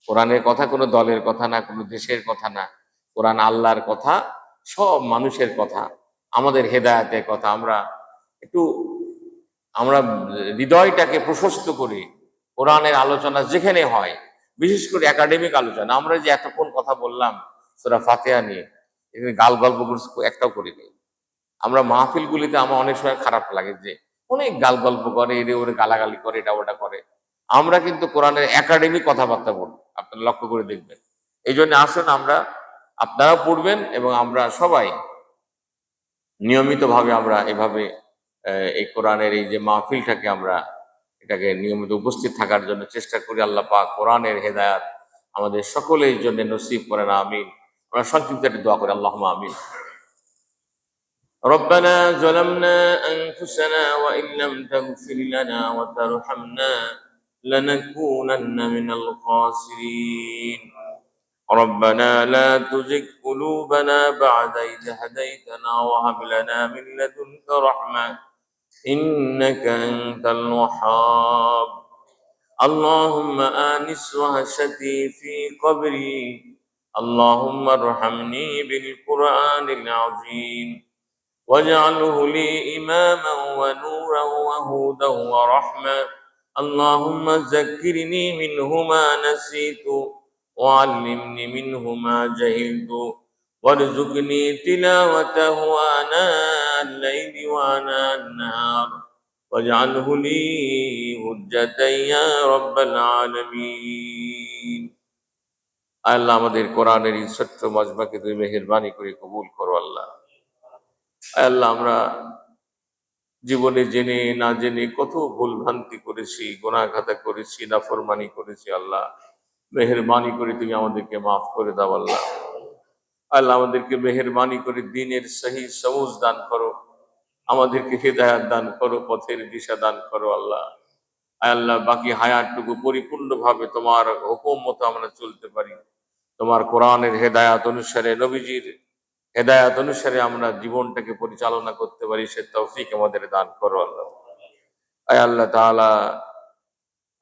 কোরআনের কথা কোনো দলের কথা না, কোনো দেশের কথা না। কোরআন আল্লাহর কথা, সব মানুষের কথা, আমাদের হেদায়েতের কথা। একটু আমরা হৃদয়টাকে প্রশস্ত করি। কোরআনের আলোচনা যেখানে হয়, বিশেষ করে একাডেমিক আলোচনা, আমরা যে এতক্ষণ কথা বললাম সূরা ফাতিহা নিয়ে, এখানে গাল গল্প একটাও করিনি। আমরা মাহফিলগুলিতে আমার অনেক সময় খারাপ লাগে যে অনেক গাল গল্প করে, এরে ওরে গালাগালি করে, এটা ওটা করে। আমরা কিন্তু কোরআনের একাডেমিক কথাবার্তা বলবো, আপনারা লক্ষ্য করে দেখবেন। এই জন্য আসুন, আপনারাও পড়বেন এবং আমরা সবাই নিয়মিতভাবে আমরা এভাবে এই কোরআনের এই যে মাহফিলটাকে আমরা এটাকে নিয়মিত উপস্থিত থাকার জন্য চেষ্টা করি। আল্লাহ পাক কোরআনের হেদায়াত আমাদের সকলের জন্য নসিব করেন, আমিন। আমরা সংক্ষিপ্ত একটা দোয়া করি, আল্লাহুম্মা আমিন। ربنا ظلمنا أنفسنا وإن لم تغفر لنا وترحمنا لنكونن من الخاسرين. ربنا لا تزغ قلوبنا بعد إذ هديتنا وهب لنا من لدنك رحمة إنك أنت الوهاب. اللهم آنس وحشتي في قبري، اللهم ارحمني بالقرآن العظيم واجعله لي إماما ونورا وهدى ورحمة. اللهم ذكرني منه ما نسيت وعلمني منه ما جهلت وارزقني تلاوته آناء الليل وآناء النهار واجعله لي حجة يا رب العالمين. আল্লাহ আমাদের কোরআনের এই ছোট্ট মজমাকে তুমি মেহেরবানি করে কবুল করো। আল্লাহ আমরা জীবনে জেনে না জেনে কত ভুল ভ্রান্তি করেছি, গুনাহগাতা করেছি, নাফরমানি করেছি। আল্লাহ মেহেরবানি করে তুমি আমাদেরকে মাফ করে দাও। আল্লাহ আমাদেরকে মেহেরবানি করে দ্বীনের সহি সমুজ দান করো, আমাদেরকে হেদায়াত দান করো, পথের দিশা দান করো। আল্লাহ বাকি হায়াতটুকু পরিপূর্ণভাবে তোমার হুকুম মতো আমরা চলতে পারি, তোমার কোরআনের হেদায়াত অনুসারে, নবীজির হেদায়াত অনুসারে আমরা জীবনটাকে পরিচালনা করতে পারি, সে তৌফিক আমাদের দান করো। আল্লাহ তাআলা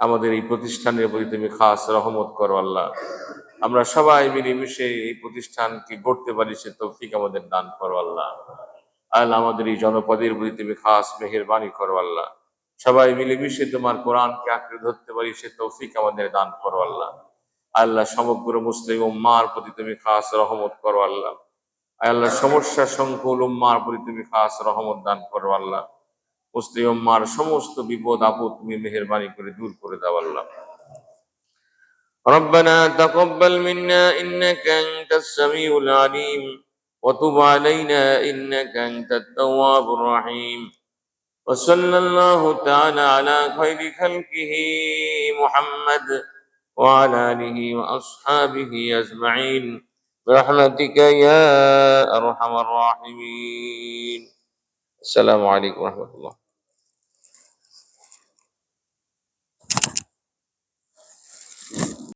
আমাদের এই প্রতিষ্ঠানের প্রতি তুমি খাস রহমত করো। আমরা সবাই মিলেমিশে এই প্রতিষ্ঠানকে গড়তে পারি, সে তৌফিক আমাদের দান করো। আল্লাহ আমাদের এই জনপদের প্রতি তুমি খাস মেহেরবানি করো। সবাই মিলেমিশে তোমার কোরআনকে আঁকড়ে ধরতে পারি, সে তৌফিক আমাদের দান করো। আল্লাহ সমগ্র মুসলিম উম্মার প্রতি তুমি খাস রহমত করো। আল্লাহ সমস্যা সংকুল উম্মার প্রতি তুমি খাস রহমত দান করো। মুসলিম উম্মার সমস্ত বিপদ আপদ তুমি মেহেরবানি করে দূর করে দাও। ربنا تقبل منا إنك أنت السميع العليم وتب علينا إنك أنت التواب الرحيم. وصلى الله تعالى على خير خلقه محمد وعلى آله وأصحابه أجمعين برحمتك يا أرحم الراحمين. السلام عليكم ورحمة الله.